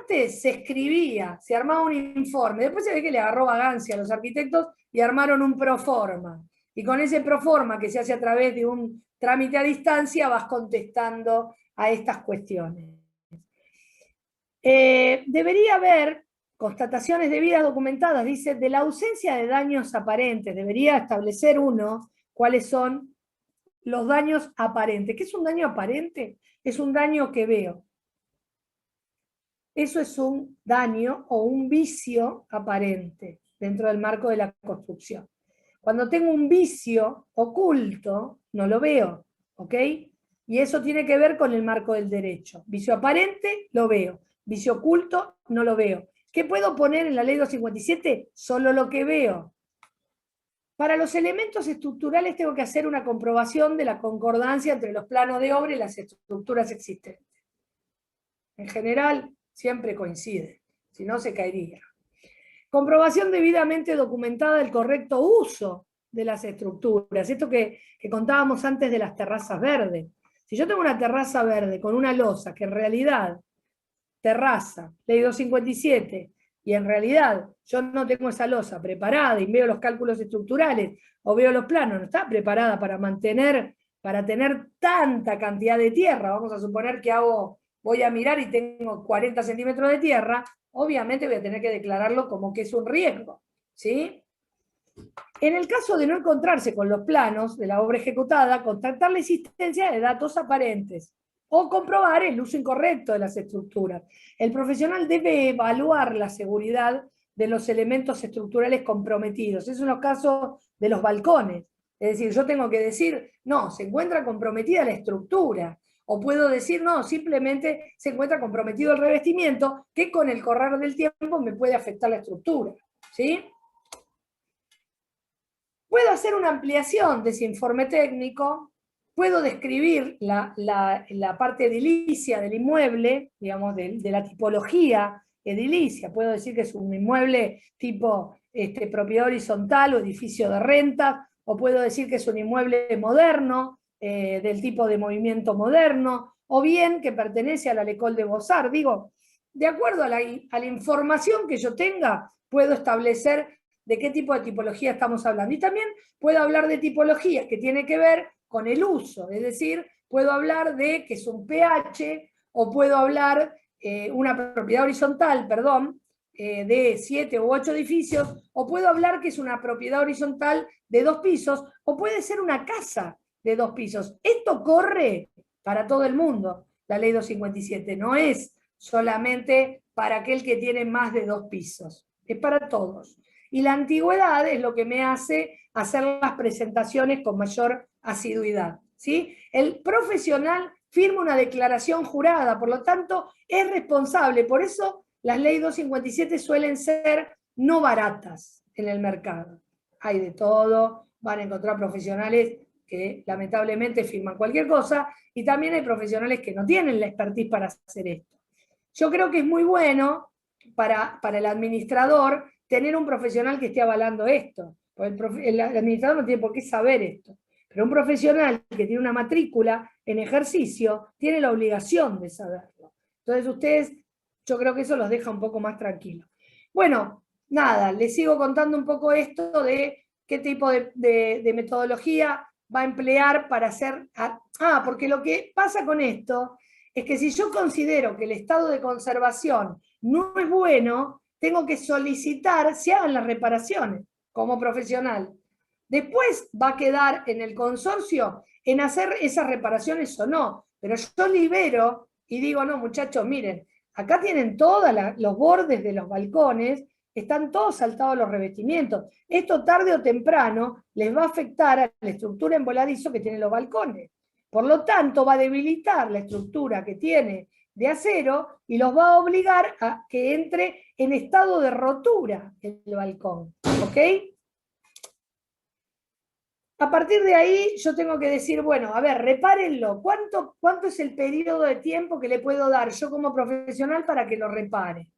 Antes se escribía, se armaba un informe, después se ve que le agarró vagancia a los arquitectos y armaron un proforma. Y con ese proforma que se hace a través de un trámite a distancia vas contestando a estas cuestiones. Debería haber constataciones debidas documentadas, dice, de la ausencia de daños aparentes. Debería establecer uno cuáles son los daños aparentes. ¿Qué es un daño aparente? Es un daño que veo. eso es un daño o un vicio aparente dentro del marco de la construcción. Cuando tengo un vicio oculto, no lo veo, ¿ok? Y eso tiene que ver con el marco del derecho. Vicio aparente, lo veo. Vicio oculto, no lo veo. ¿Qué puedo poner en la ley 257? Solo lo que veo. Para los elementos estructurales tengo que hacer una comprobación de la concordancia entre los planos de obra y las estructuras existentes. En general, siempre coincide, si no se caería. Comprobación debidamente documentada del correcto uso de las estructuras. Esto que contábamos antes de las terrazas verdes. Si yo tengo una terraza verde con una losa que en realidad, terraza, ley 257, y en realidad yo no tengo esa losa preparada y veo los cálculos estructurales o veo los planos, no está preparada para tener tanta cantidad de tierra, vamos a suponer que voy a mirar y tengo 40 centímetros de tierra, obviamente voy a tener que declararlo como que es un riesgo, ¿sí? En el caso de no encontrarse con los planos de la obra ejecutada, constatar la existencia de datos aparentes o comprobar el uso incorrecto de las estructuras. El profesional debe evaluar la seguridad de los elementos estructurales comprometidos. Esos son los casos de los balcones. Es decir, yo tengo que decir, no, se encuentra comprometida la estructura. O puedo decir, no, simplemente se encuentra comprometido el revestimiento, que con el correr del tiempo me puede afectar la estructura. ¿Sí? Puedo hacer una ampliación de ese informe técnico, puedo describir la parte edilicia del inmueble, digamos, de la tipología edilicia. Puedo decir que es un inmueble tipo propiedad horizontal o edificio de renta, o puedo decir que es un inmueble moderno, del tipo de movimiento moderno, o bien que pertenece a la L'École de Beaux-Arts. Digo, de acuerdo a la información que yo tenga, puedo establecer de qué tipo de tipología estamos hablando. Y también puedo hablar de tipologías que tiene que ver con el uso, es decir, puedo hablar de que es un pH, o puedo hablar una propiedad horizontal, perdón, de 7 u 8 edificios, o puedo hablar que es una propiedad horizontal de 2 pisos, o puede ser una casa de 2 pisos. Esto corre para todo el mundo, la ley 257, no es solamente para aquel que tiene más de 2 pisos, es para todos. Y la antigüedad es lo que me hace hacer las presentaciones con mayor asiduidad, ¿sí? El profesional firma una declaración jurada, por lo tanto es responsable. Por eso las leyes 257 suelen ser no baratas en el mercado. Hay de todo, van a encontrar profesionales que lamentablemente firman cualquier cosa, y también hay profesionales que no tienen la expertise para hacer esto. Yo creo que es muy bueno para el administrador tener un profesional que esté avalando esto. El administrador no tiene por qué saber esto, pero un profesional que tiene una matrícula en ejercicio tiene la obligación de saberlo. Entonces ustedes, yo creo que eso los deja un poco más tranquilos. Bueno, nada, les sigo contando un poco esto de qué tipo de metodología va a emplear para hacer... porque lo que pasa con esto es que si yo considero que el estado de conservación no es bueno, tengo que solicitar se hagan las reparaciones como profesional. Después va a quedar en el consorcio en hacer esas reparaciones o no, pero yo libero y digo, no muchachos, miren, acá tienen todos los bordes de los balcones, están todos saltados los revestimientos. Esto tarde o temprano les va a afectar a la estructura en voladizo que tienen los balcones. Por lo tanto, va a debilitar la estructura que tiene de acero y los va a obligar a que entre en estado de rotura el balcón. ¿Ok? A partir de ahí yo tengo que decir, bueno, a ver, repárenlo. ¿Cuánto es el periodo de tiempo que le puedo dar yo como profesional para que lo repare?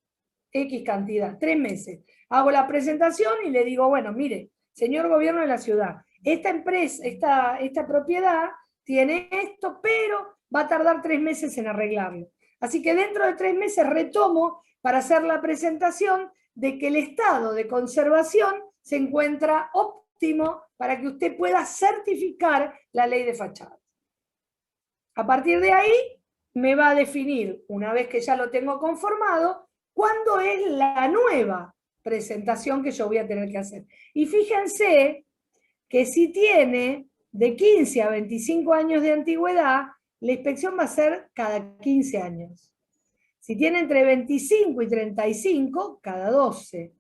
X cantidad, 3 meses. Hago la presentación y le digo, bueno, mire, señor gobierno de la ciudad, esta empresa, esta propiedad tiene esto, pero va a tardar 3 meses en arreglarlo. Así que dentro de 3 meses retomo para hacer la presentación de que el estado de conservación se encuentra óptimo para que usted pueda certificar la ley de fachadas. A partir de ahí me va a definir, una vez que ya lo tengo conformado, cuándo es la nueva presentación que yo voy a tener que hacer. Y fíjense que si tiene de 15 a 25 años de antigüedad, la inspección va a ser cada 15 años. Si tiene entre 25 y 35, cada 12.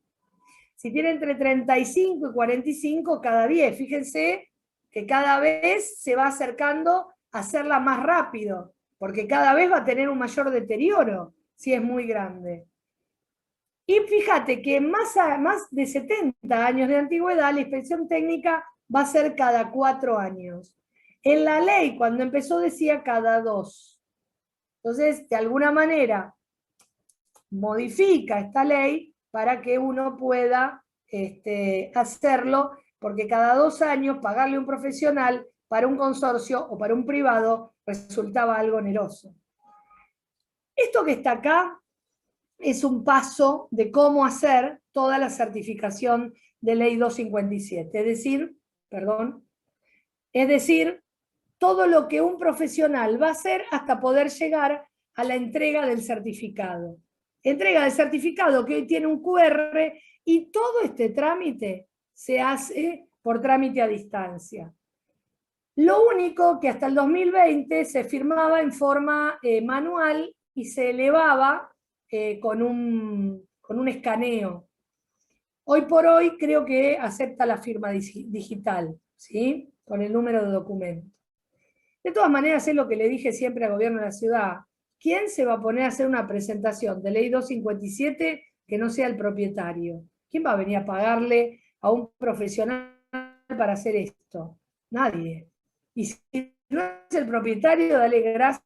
Si tiene entre 35 y 45, cada 10. Fíjense que cada vez se va acercando a hacerla más rápido, porque cada vez va a tener un mayor deterioro si es muy grande. Y fíjate que más de 70 años de antigüedad, la inspección técnica va a ser cada 4 años. En la ley, cuando empezó, decía cada 2. Entonces, de alguna manera, modifica esta ley para que uno pueda hacerlo, porque cada 2 años pagarle a un profesional para un consorcio o para un privado resultaba algo oneroso. Esto que está acá es un paso de cómo hacer toda la certificación de ley 257, es decir, todo lo que un profesional va a hacer hasta poder llegar a la entrega del certificado. Entrega del certificado que hoy tiene un QR y todo este trámite se hace por trámite a distancia. Lo único que hasta el 2020 se firmaba en forma manual y se elevaba con un escaneo. Hoy por hoy creo que acepta la firma digital, ¿sí? Con el número de documento. De todas maneras, es lo que le dije siempre al gobierno de la ciudad. ¿Quién se va a poner a hacer una presentación de ley 257 que no sea el propietario? ¿Quién va a venir a pagarle a un profesional para hacer esto? Nadie. Y si no es el propietario, dale gracias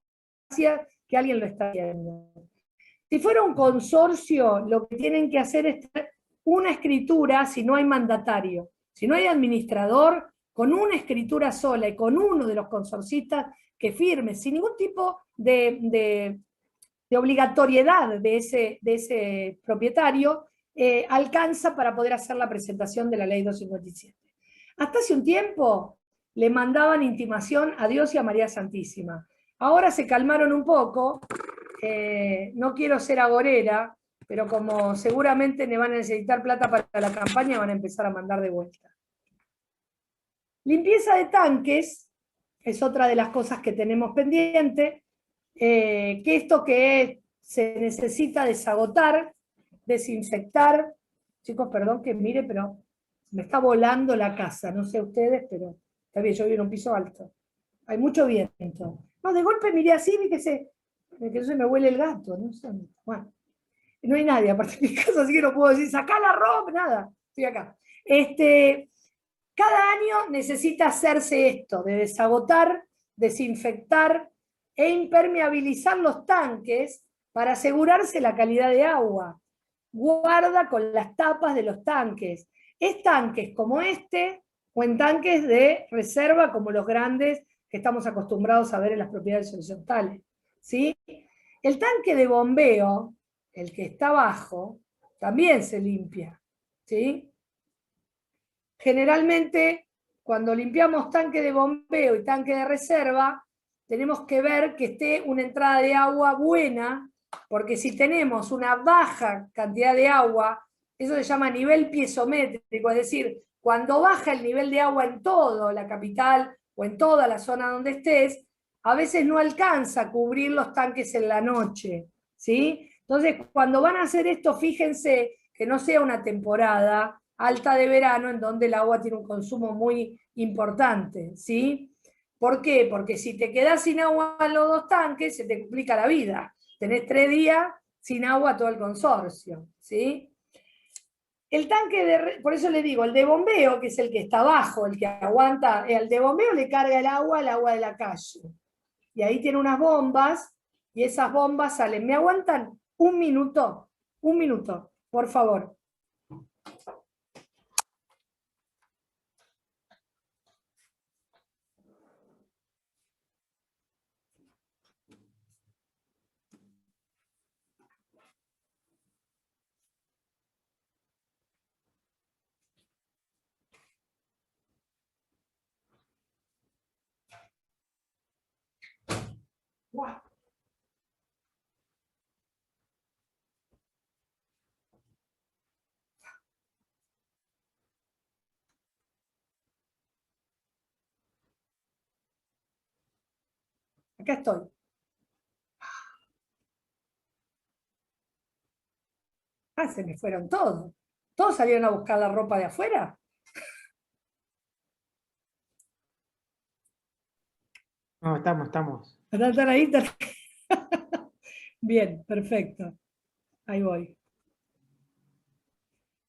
que alguien lo está haciendo. Si fuera un consorcio, lo que tienen que hacer es una escritura si no hay mandatario. Si no hay administrador, con una escritura sola y con uno de los consorcistas que firme, sin ningún tipo de obligatoriedad de ese propietario, alcanza para poder hacer la presentación de la ley 257. Hasta hace un tiempo le mandaban intimación a Dios y a María Santísima. Ahora se calmaron un poco, no quiero ser agorera, pero como seguramente me van a necesitar plata para la campaña, van a empezar a mandar de vuelta. Limpieza de tanques es otra de las cosas que tenemos pendiente, que esto que se necesita desagotar, desinfectar. Chicos, perdón que mire, pero me está volando la casa, no sé ustedes, pero está bien, yo vivo en un piso alto. Hay mucho viento. No, de golpe miré así, vi que se me huele el gato, no sé. Bueno, no hay nadie aparte de mi casa, así que no puedo decir, sacá la ropa, nada, estoy acá. Cada año necesita hacerse esto, de desagotar, desinfectar e impermeabilizar los tanques para asegurarse la calidad de agua. Guarda con las tapas de los tanques. Es tanques como este o en tanques de reserva como los grandes que estamos acostumbrados a ver en las propiedades horizontales, ¿sí? El tanque de bombeo, el que está abajo, también se limpia, ¿sí? Generalmente, cuando limpiamos tanque de bombeo y tanque de reserva, tenemos que ver que esté una entrada de agua buena, porque si tenemos una baja cantidad de agua, eso se llama nivel piezométrico, es decir, cuando baja el nivel de agua en toda la capital o en toda la zona donde estés, a veces no alcanza a cubrir los tanques en la noche, ¿sí? Entonces, cuando van a hacer esto, fíjense que no sea una temporada alta de verano en donde el agua tiene un consumo muy importante, ¿sí? ¿Por qué? Porque si te quedás sin agua en los 2 tanques, se te complica la vida. Tenés 3 días sin agua todo el consorcio, ¿sí? El tanque por eso le digo, el de bombeo, que es el que está abajo, el que aguanta, el de bombeo le carga el agua al agua de la calle. Y ahí tiene unas bombas, y esas bombas salen. ¿Me aguantan un minuto? Un minuto, por favor. Wow. Acá estoy. Ah, se me fueron todos. ¿Todos salieron a buscar la ropa de afuera? No, estamos. ¿Están ahí? Bien, perfecto. Ahí voy.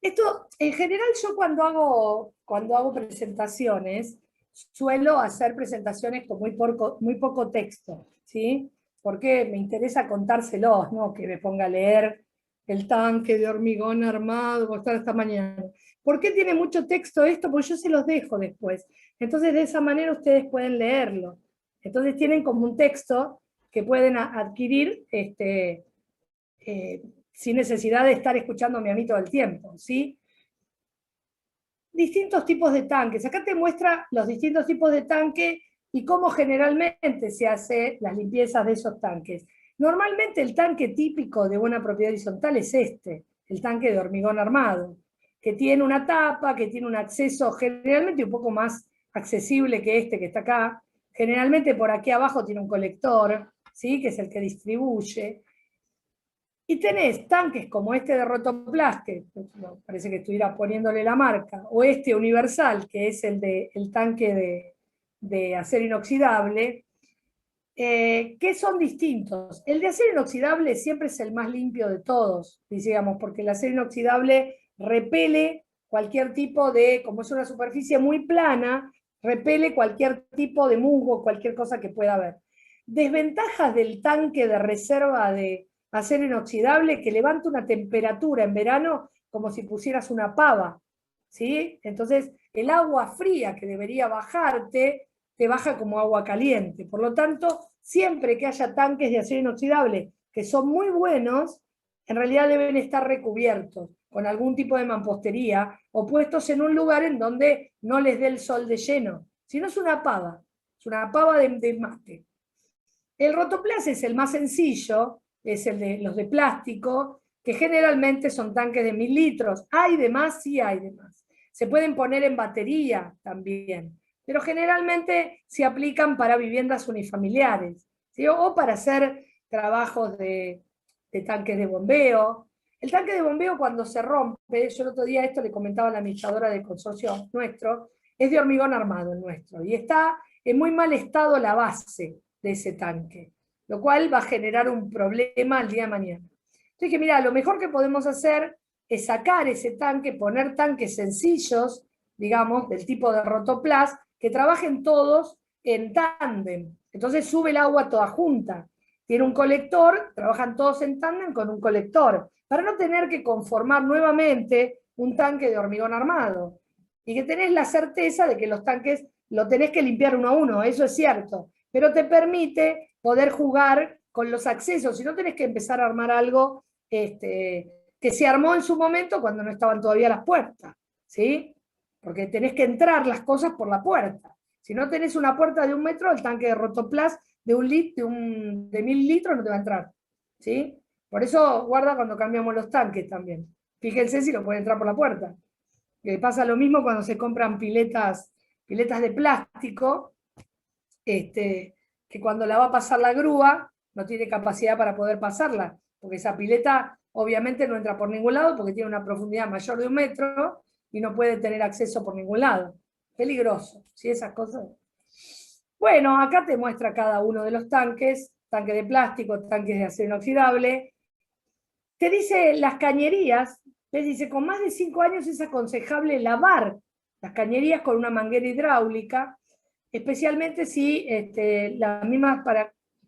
Esto, en general, yo cuando hago presentaciones, suelo hacer presentaciones con muy poco texto, ¿sí? Porque me interesa contárselos, ¿no? Que me ponga a leer el tanque de hormigón armado, como está esta mañana. ¿Por qué tiene mucho texto esto? Porque yo se los dejo después. Entonces, de esa manera ustedes pueden leerlo. Entonces tienen como un texto que pueden adquirir sin necesidad de estar escuchándome a mí todo el tiempo, ¿sí? Distintos tipos de tanques. Acá te muestra los distintos tipos de tanque y cómo generalmente se hace las limpiezas de esos tanques. Normalmente el tanque típico de una propiedad horizontal es este, el tanque de hormigón armado, que tiene una tapa, que tiene un acceso generalmente un poco más accesible que este que está acá. Generalmente por aquí abajo tiene un colector, ¿sí? Que es el que distribuye. Y tenés tanques como este de Rotoplas, que parece que estuviera poniéndole la marca, o este universal, que es el tanque de acero inoxidable, que son distintos. El de acero inoxidable siempre es el más limpio de todos, digamos, porque el acero inoxidable repele cualquier tipo de, como es una superficie muy plana, repele cualquier tipo de musgo, cualquier cosa que pueda haber. Desventajas del tanque de reserva de acero inoxidable, que levanta una temperatura en verano como si pusieras una pava, ¿sí? Entonces el agua fría que debería bajarte, te baja como agua caliente. Por lo tanto, siempre que haya tanques de acero inoxidable que son muy buenos, en realidad deben estar recubiertos con algún tipo de mampostería o puestos en un lugar en donde no les dé el sol de lleno. Si no, es una pava de mate. El Rotoplas es el más sencillo, es el de los de plástico, que generalmente son tanques de 1000 litros. ¿Hay de más? Sí hay de más. Se pueden poner en batería también, pero generalmente se aplican para viviendas unifamiliares, ¿sí? O para hacer trabajos de tanques de bombeo. El tanque de bombeo cuando se rompe, yo el otro día esto le comentaba a la administradora del consorcio nuestro, es de hormigón armado el nuestro, y está en muy mal estado la base de ese tanque, lo cual va a generar un problema el día de mañana. Entonces dije, mira, lo mejor que podemos hacer es sacar ese tanque, poner tanques sencillos, digamos, del tipo de Rotoplas, que trabajen todos en tándem. Entonces sube el agua toda junta. Tiene un colector, trabajan todos en tándem con un colector, para no tener que conformar nuevamente un tanque de hormigón armado. Y que tenés la certeza de que los tanques lo tenés que limpiar uno a uno, eso es cierto, pero te permite poder jugar con los accesos, si no tenés que empezar a armar algo que se armó en su momento cuando no estaban todavía las puertas, ¿sí? Porque tenés que entrar las cosas por la puerta. Si no tenés una puerta de 1 metro, el tanque de Rotoplas de 1000 litros no te va a entrar, ¿sí? Por eso guarda cuando cambiamos los tanques también. Fíjense si lo pueden entrar por la puerta. Pasa lo mismo cuando se compran piletas de plástico, que cuando la va a pasar la grúa, no tiene capacidad para poder pasarla, porque esa pileta obviamente no entra por ningún lado porque tiene una profundidad mayor de 1 metro y no puede tener acceso por ningún lado. Peligroso, ¿sí? Esas cosas. Bueno, acá te muestra cada uno de los tanques, tanques de plástico, tanques de acero inoxidable. Te dice las cañerías, te dice, con más de 5 años es aconsejable lavar las cañerías con una manguera hidráulica, especialmente si las mismas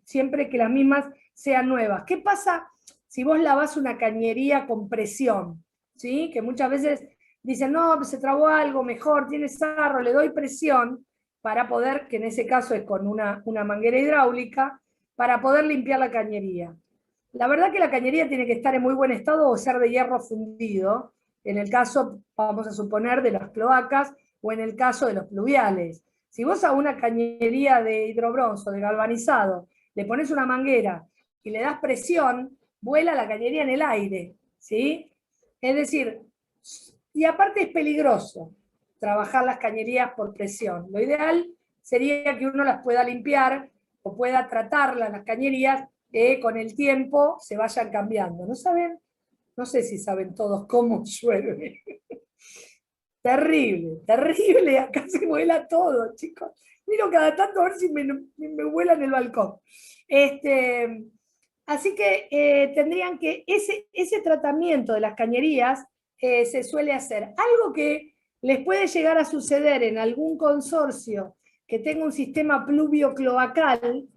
siempre que las mismas sean nuevas. ¿Qué pasa si vos lavás una cañería con presión? ¿Sí? Que muchas veces dicen, no, se trabó algo, mejor, tiene sarro, le doy presión para poder, que en ese caso es con una manguera hidráulica, para poder limpiar la cañería. La verdad que la cañería tiene que estar en muy buen estado o ser de hierro fundido, en el caso, vamos a suponer, de las cloacas o en el caso de los pluviales. Si vos a una cañería de hidrobronzo, de galvanizado, le pones una manguera y le das presión, vuela la cañería en el aire, ¿sí? Es decir, y aparte es peligroso trabajar las cañerías por presión. Lo ideal sería que uno las pueda limpiar o pueda tratarlas, las cañerías, con el tiempo se vayan cambiando. ¿No saben? No sé si saben todos cómo llueve. Terrible, terrible, acá se vuela todo, chicos. Miro cada tanto a ver si me vuela en el balcón. Así que tendrían que, ese tratamiento de las cañerías se suele hacer. Algo que les puede llegar a suceder en algún consorcio que tenga un sistema pluvio-cloacal.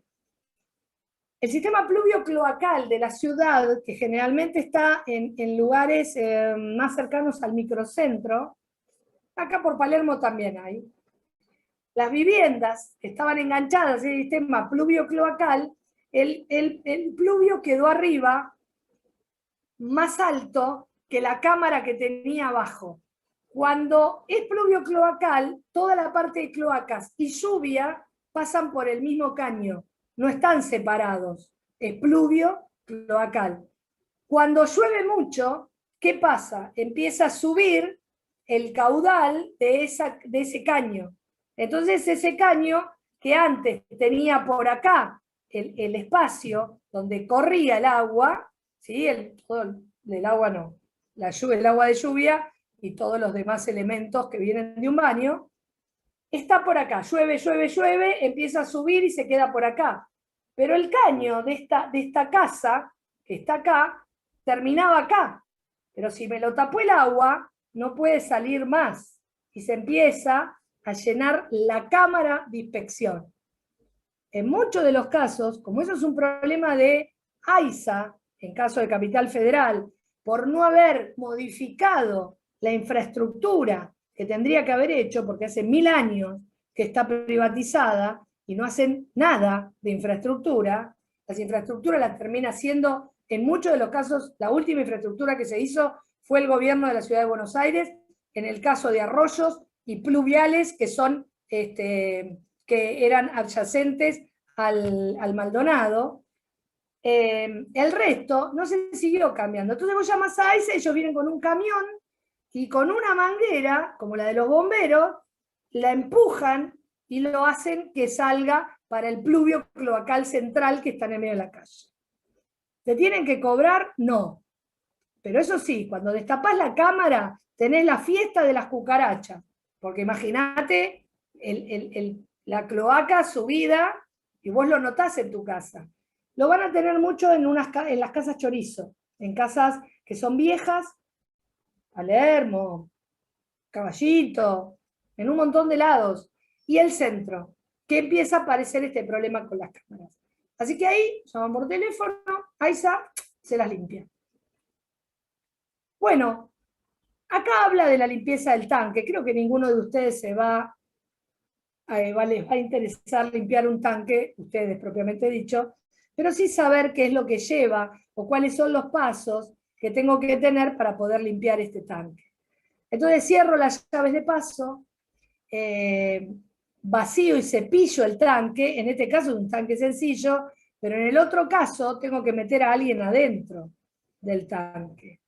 El sistema pluvio-cloacal de la ciudad, que generalmente está en lugares más cercanos al microcentro, acá por Palermo también hay, las viviendas que estaban enganchadas en el sistema pluvio-cloacal, el pluvio quedó arriba más alto que la cámara que tenía abajo. Cuando es pluvio cloacal, toda la parte de cloacas y lluvia pasan por el mismo caño, no están separados, es pluvio cloacal. Cuando llueve mucho, ¿qué pasa? Empieza a subir el caudal de ese caño. Entonces ese caño que antes tenía por acá el espacio donde corría el agua, ¿sí? El agua no, el agua de lluvia y todos los demás elementos que vienen de un baño, está por acá, llueve, llueve, llueve, empieza a subir y se queda por acá. Pero el caño de esta casa, que está acá, terminaba acá. Pero si me lo tapó el agua, no puede salir más. Y se empieza a llenar la cámara de inspección. En muchos de los casos, como eso es un problema de AISA, en caso de Capital Federal, por no haber modificado la infraestructura que tendría que haber hecho, porque hace 1000 años que está privatizada y no hacen nada de infraestructura, las infraestructuras las termina haciendo, en muchos de los casos, la última infraestructura que se hizo fue el gobierno de la Ciudad de Buenos Aires, en el caso de arroyos y pluviales que son que eran adyacentes al Maldonado. El resto no se siguió cambiando. Entonces vos llamas a AISA, ellos vienen con un camión y con una manguera, como la de los bomberos, la empujan y lo hacen que salga para el pluvio cloacal central que está en el medio de la calle. ¿Te tienen que cobrar? No. Pero eso sí, cuando destapás la cámara, tenés la fiesta de las cucarachas. Porque imagínate la cloaca subida y vos lo notás en tu casa. Lo van a tener mucho en las casas chorizo, en casas que son viejas, Palermo, Caballito, en un montón de lados. Y el centro, que empieza a aparecer este problema con las cámaras. Así que ahí, llaman por teléfono, AISA se las limpia. Bueno, acá habla de la limpieza del tanque. Creo que ninguno de ustedes les va a interesar limpiar un tanque, ustedes propiamente dicho, pero sí saber qué es lo que lleva o cuáles son los pasos que tengo que tener para poder limpiar este tanque. Entonces cierro las llaves de paso, vacío y cepillo el tanque, en este caso es un tanque sencillo, pero en el otro caso tengo que meter a alguien adentro del tanque.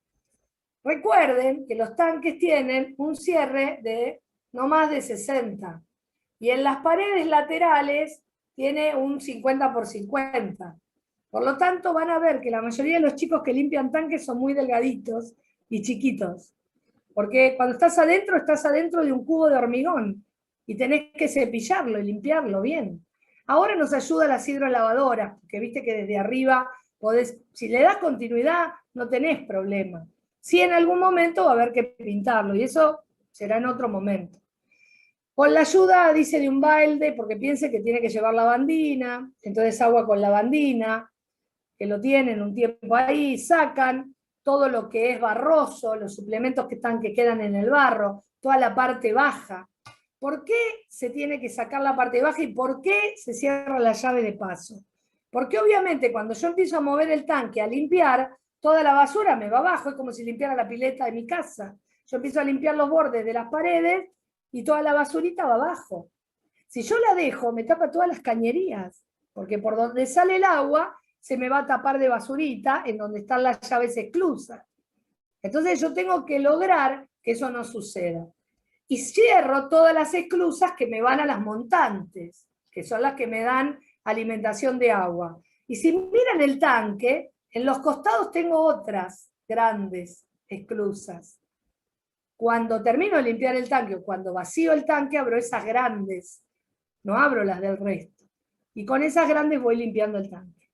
Recuerden que los tanques tienen un cierre de no más de 60, y en las paredes laterales tiene un 50 por 50. Por lo tanto, van a ver que la mayoría de los chicos que limpian tanques son muy delgaditos y chiquitos. Porque cuando estás adentro de un cubo de hormigón y tenés que cepillarlo y limpiarlo bien. Ahora nos ayuda las hidrolavadoras, porque viste que desde arriba podés, si le das continuidad, no tenés problema. Sí, en algún momento va a haber que pintarlo, y eso será en otro momento. Con la ayuda, dice, de un balde, porque piense que tiene que llevar lavandina, entonces agua con lavandina, que lo tienen un tiempo ahí, sacan todo lo que es barroso, los suplementos que quedan en el barro, toda la parte baja. ¿Por qué se tiene que sacar la parte baja y por qué se cierra la llave de paso? Porque obviamente cuando yo empiezo a mover el tanque, a limpiar, toda la basura me va abajo, es como si limpiara la pileta de mi casa. Yo empiezo a limpiar los bordes de las paredes y toda la basurita va abajo. Si yo la dejo, me tapa todas las cañerías, porque por donde sale el agua, se me va a tapar de basurita en donde están las llaves esclusas. Entonces yo tengo que lograr que eso no suceda. Y cierro todas las esclusas que me van a las montantes, que son las que me dan alimentación de agua. Y si miran el tanque, en los costados tengo otras, grandes, esclusas. Cuando termino de limpiar el tanque o cuando vacío el tanque, abro esas grandes, no abro las del resto. Y con esas grandes voy limpiando el tanque.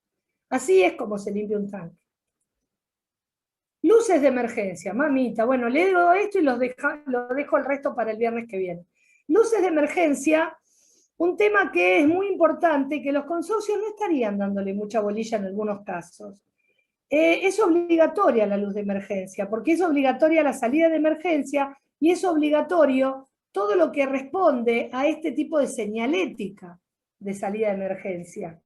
Así es como se limpia un tanque. Luces de emergencia, mamita. Bueno, le digo esto y lo dejo el resto para el viernes que viene. Luces de emergencia, un tema que es muy importante, que los consorcios no estarían dándole mucha bolilla en algunos casos. Es obligatoria la luz de emergencia, porque es obligatoria la salida de emergencia y es obligatorio todo lo que responde a este tipo de señalética de salida de emergencia.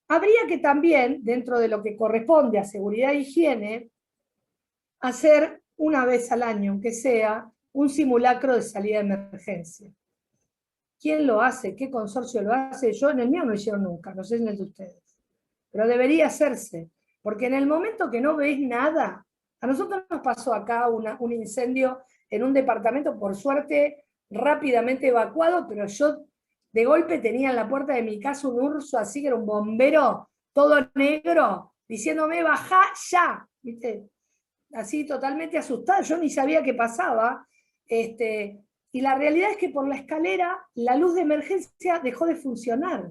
Habría que también, dentro de lo que corresponde a seguridad e higiene, hacer una vez al año, aunque sea, un simulacro de salida de emergencia. ¿Quién lo hace? ¿Qué consorcio lo hace? Yo en el mío no lo hicieron nunca, no sé en el de ustedes. Pero debería hacerse, porque en el momento que no ves nada, a nosotros nos pasó acá un incendio en un departamento, por suerte, rápidamente evacuado, pero yo de golpe tenía en la puerta de mi casa un urso así, que era un bombero, todo negro, diciéndome, bajá ya, ¿viste? Así totalmente asustada, yo ni sabía qué pasaba, y la realidad es que por la escalera la luz de emergencia dejó de funcionar.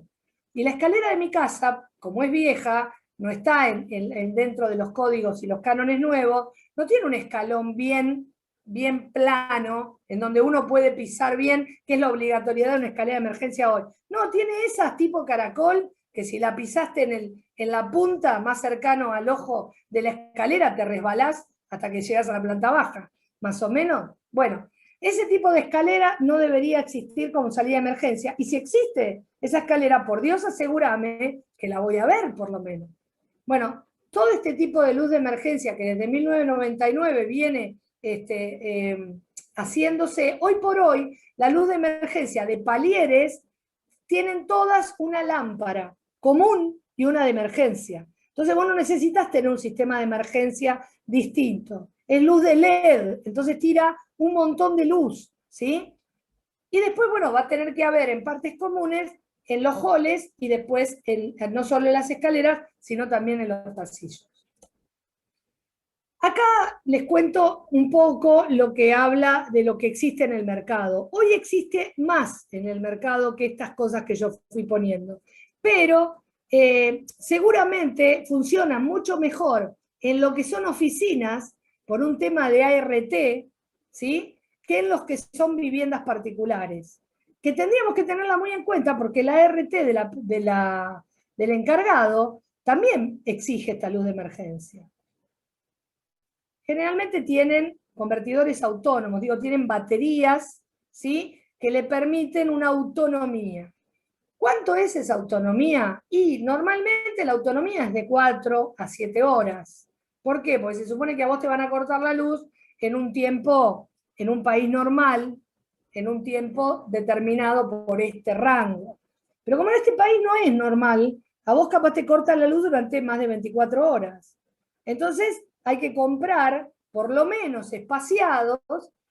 Y la escalera de mi casa, como es vieja, no está dentro de los códigos y los cánones nuevos, no tiene un escalón bien plano, en donde uno puede pisar bien, que es la obligatoriedad de una escalera de emergencia hoy. No, tiene esas tipo caracol, que si la pisaste en la punta más cercano al ojo de la escalera, te resbalás hasta que llegas a la planta baja, más o menos. Bueno, ese tipo de escalera no debería existir como salida de emergencia. Y si existe esa escalera, por Dios, asegúrame que la voy a ver, por lo menos. Bueno, todo este tipo de luz de emergencia que desde 1999 viene haciéndose, hoy por hoy, la luz de emergencia de Palieres tienen todas una lámpara común y una de emergencia. Entonces vos no necesitas tener un sistema de emergencia distinto. Es luz de LED, entonces tira un montón de luz, ¿sí? Y después, bueno, va a tener que haber en partes comunes, en los halls y después no solo en las escaleras, sino también en los pasillos. Acá les cuento un poco lo que habla de lo que existe en el mercado. Hoy existe más en el mercado que estas cosas que yo fui poniendo, pero seguramente funciona mucho mejor en lo que son oficinas, por un tema de ART, ¿sí?, que en los que son viviendas particulares, que tendríamos que tenerla muy en cuenta porque la ART del encargado también exige esta luz de emergencia. Generalmente tienen convertidores autónomos, digo, tienen baterías, ¿sí?, que le permiten una autonomía. ¿Cuánto es esa autonomía? Y normalmente la autonomía es de 4 a 7 horas. ¿Por qué? Porque se supone que a vos te van a cortar la luz en un tiempo, en un país normal, en un tiempo determinado por este rango. Pero como en este país no es normal, a vos capaz te cortan la luz durante más de 24 horas. Entonces hay que comprar, por lo menos espaciados,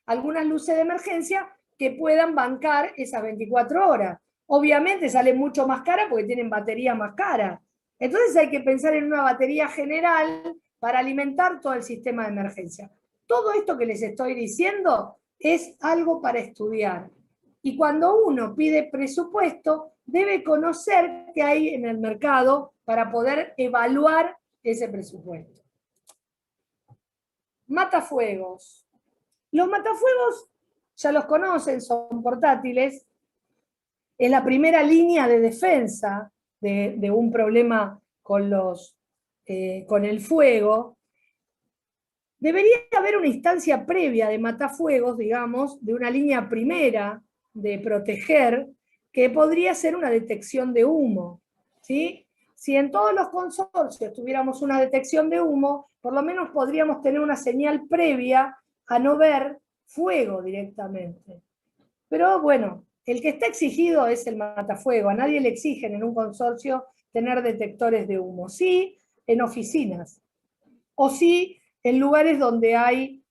algunas luces de emergencia que puedan bancar esas 24 horas. Obviamente sale mucho más cara porque tienen batería más cara. Entonces hay que pensar en una batería general para alimentar todo el sistema de emergencia. Todo esto que les estoy diciendo es algo para estudiar. Y cuando uno pide presupuesto, debe conocer qué hay en el mercado para poder evaluar ese presupuesto. Matafuegos. Los matafuegos ya los conocen, son portátiles. Es la primera línea de defensa de un problema con el fuego. Debería haber una instancia previa de matafuegos, digamos, de una línea primera de proteger, que podría ser una detección de humo, ¿sí? Si en todos los consorcios tuviéramos una detección de humo, por lo menos podríamos tener una señal previa a no ver fuego directamente. Pero bueno, el que está exigido es el matafuego. A nadie le exigen en un consorcio tener detectores de humo. Sí, en oficinas. O sí, en lugares donde hay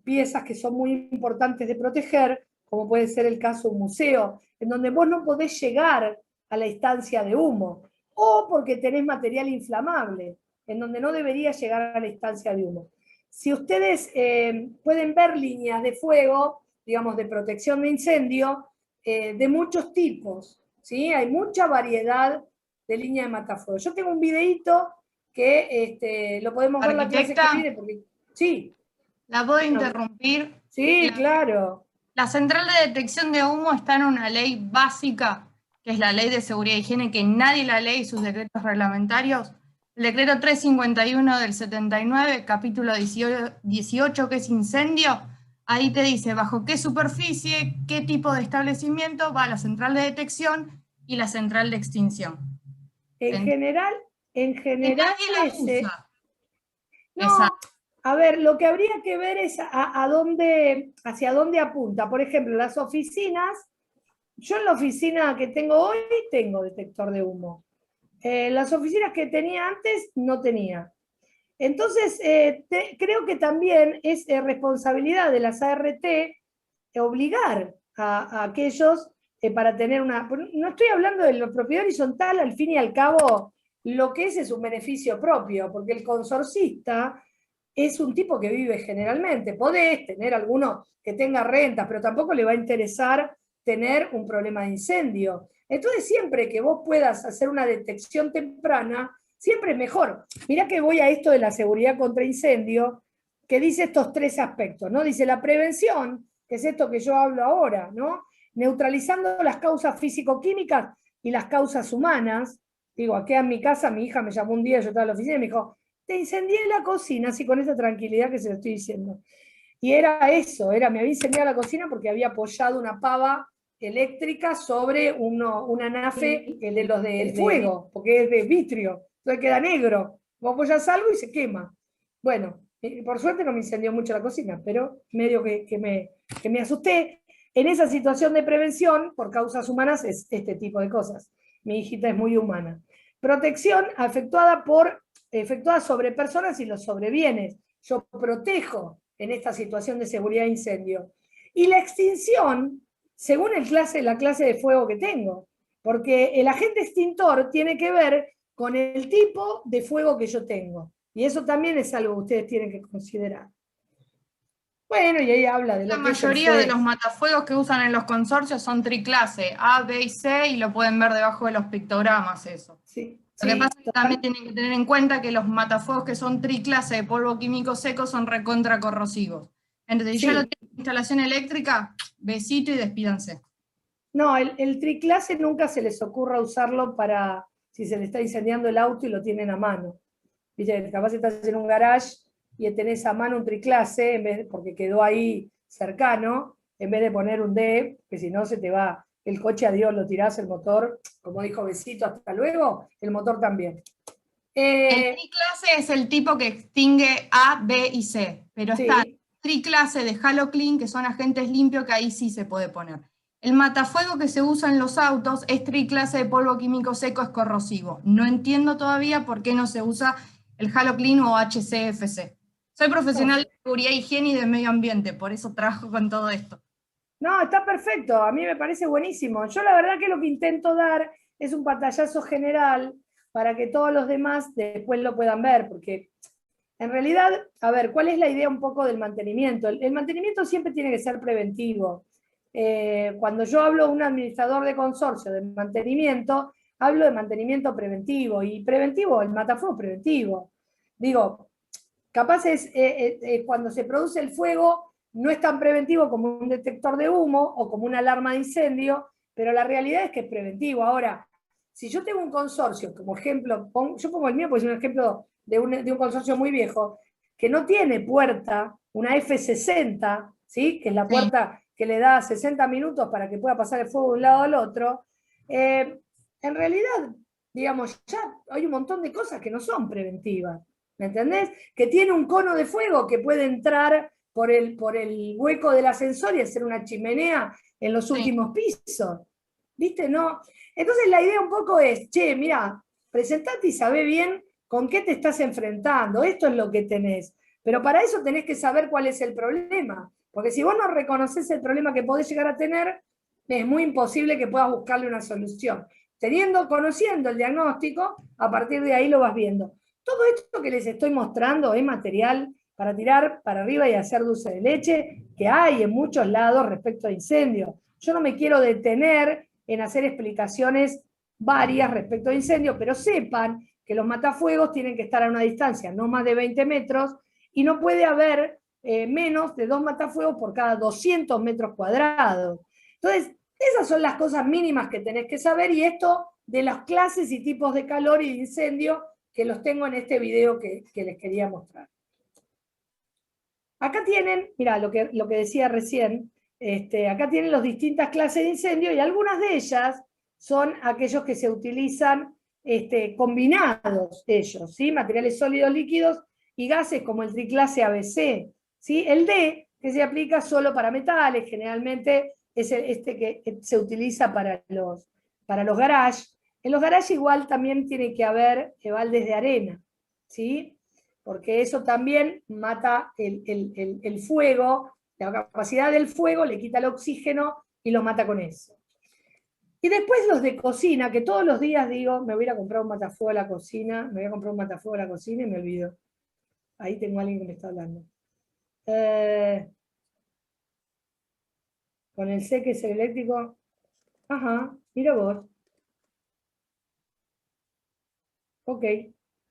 piezas que son muy importantes de proteger, como puede ser el caso de un museo, en donde vos no podés llegar a la instancia de humo, o porque tenés material inflamable. en donde no debería llegar a la instancia de humo. Si ustedes pueden ver líneas de fuego, digamos, de protección de incendio, de muchos tipos, ¿sí? Hay mucha variedad de líneas de matafuego. Yo tengo un videíto que lo podemos ver la clase que viene, porque sí. ¿La puedo interrumpir? Sí, claro. La central de detección de humo está en una ley básica, que es la Ley de Seguridad e Higiene, que nadie la lee y sus decretos reglamentarios. El decreto 351 del 79, capítulo 18, que es incendio, ahí te dice bajo qué superficie, qué tipo de establecimiento va la central de detección y la central de extinción. En general nadie la usa. No, a ver, lo que habría que ver es hacia dónde apunta. Por ejemplo, las oficinas, yo en la oficina que tengo hoy tengo detector de humo. Las oficinas que tenía antes no tenía. Entonces, creo que también es responsabilidad de las ART obligar a aquellos para tener una... No estoy hablando de la propiedad horizontal, al fin y al cabo, lo que es un beneficio propio, porque el consorcista es un tipo que vive generalmente. Podés tener alguno que tenga rentas, pero tampoco le va a interesar tener un problema de incendio. Entonces, siempre que vos puedas hacer una detección temprana, siempre es mejor. Mirá que voy a esto de la seguridad contra incendio, que dice estos tres aspectos, ¿no? Dice la prevención, que es esto que yo hablo ahora, ¿no? Neutralizando las causas físico-químicas y las causas humanas. Digo, aquí en mi casa, mi hija me llamó un día, yo estaba en la oficina y me dijo, te incendié la cocina, así con esa tranquilidad que se lo estoy diciendo. Y era eso, me había incendiado la cocina porque había apoyado una pava eléctrica sobre una nafe de los del fuego, porque es de vitrio, entonces queda negro. Vos apoyás algo y se quema. Bueno, por suerte no me incendió mucho la cocina, pero medio que me asusté. En esa situación de prevención, por causas humanas, es este tipo de cosas. Mi hijita es muy humana. Protección efectuada sobre personas y los sobrebienes. Yo protejo en esta situación de seguridad de incendio. Y la extinción, según la clase de fuego que tengo, porque el agente extintor tiene que ver con el tipo de fuego que yo tengo. Y eso también es algo que ustedes tienen que considerar. Bueno, y ahí habla de lo La que es el mayoría de fuego. los matafuegos que usan en los consorcios son triclase, A, B y C, y lo pueden ver debajo de los pictogramas eso. Sí, Lo que pasa es que también tienen que tener en cuenta que los matafuegos que son triclase de polvo químico seco son recontra corrosivos. Entonces, si ya lo tienen en instalación eléctrica, besito y despídanse. No, el triclase nunca se les ocurra usarlo para si se le está incendiando el auto y lo tienen a mano. Viste, capaz estás en un garage y tenés a mano un triclase, porque quedó ahí cercano, en vez de poner un D, que si no se te va el coche, adiós, lo tirás, el motor, como dijo Besito, hasta luego, el motor también. El triclase es el tipo que extingue A, B y C, pero sí. está el triclase de Haloclean, que son agentes limpios, que ahí sí se puede poner. El matafuego que se usa en los autos es triclase de polvo químico seco, es corrosivo. No entiendo todavía por qué no se usa el Haloclean o HCFC. Soy profesional de seguridad, higiene y de medio ambiente, por eso trabajo con todo esto. No, está perfecto, a mí me parece buenísimo. Yo la verdad que lo que intento dar es un pantallazo general para que todos los demás después lo puedan ver, porque en realidad, a ver, ¿cuál es la idea un poco del mantenimiento? El mantenimiento siempre tiene que ser preventivo. Cuando yo hablo de un administrador de consorcio de mantenimiento, hablo de mantenimiento preventivo, y preventivo, el matafuego preventivo. Digo, capaz es cuando se produce el fuego, no es tan preventivo como un detector de humo o como una alarma de incendio, pero la realidad es que es preventivo. Ahora, si yo tengo un consorcio, como ejemplo, yo pongo el mío porque es un ejemplo de un consorcio muy viejo, que no tiene puerta, una F60, ¿sí? Que es la puerta que le da 60 minutos para que pueda pasar el fuego de un lado al otro, en realidad, digamos, ya hay un montón de cosas que no son preventivas, ¿me entendés? Que tiene un cono de fuego que puede entrar por el hueco del ascensor y hacer una chimenea en los últimos pisos, ¿viste? No. Entonces la idea un poco es, che, mira, presentate y sabé bien con qué te estás enfrentando, esto es lo que tenés, pero para eso tenés que saber cuál es el problema, porque si vos no reconoces el problema que podés llegar a tener, es muy imposible que puedas buscarle una solución. Conociendo el diagnóstico, a partir de ahí lo vas viendo. Todo esto que les estoy mostrando es material para tirar para arriba y hacer dulce de leche, que hay en muchos lados respecto a incendios. Yo no me quiero detener en hacer explicaciones varias respecto a incendios, pero sepan que los matafuegos tienen que estar a una distancia no más de 20 metros y no puede haber menos de 2 matafuegos por cada 200 metros cuadrados. Entonces, esas son las cosas mínimas que tenés que saber, y esto de las clases y tipos de calor y de incendio que los tengo en este video que les quería mostrar. Acá tienen, mira, lo que decía recién, acá tienen las distintas clases de incendio y algunas de ellas son aquellos que se utilizan combinados ellos, ¿sí? Materiales sólidos, líquidos y gases como el triclase ABC, ¿sí? El D, que se aplica solo para metales, generalmente es que se utiliza para los garage. En los garage igual también tiene que haber baldes de arena, ¿sí? Porque eso también mata el fuego, la capacidad del fuego le quita el oxígeno y lo mata con eso. Y después los de cocina, que todos los días digo, me voy a ir a comprar un matafuego a la cocina, me voy a comprar un matafuego a la cocina y me olvido. Ahí tengo a alguien que me está hablando. Con el C, que es el eléctrico. Ajá, mira vos. Ok.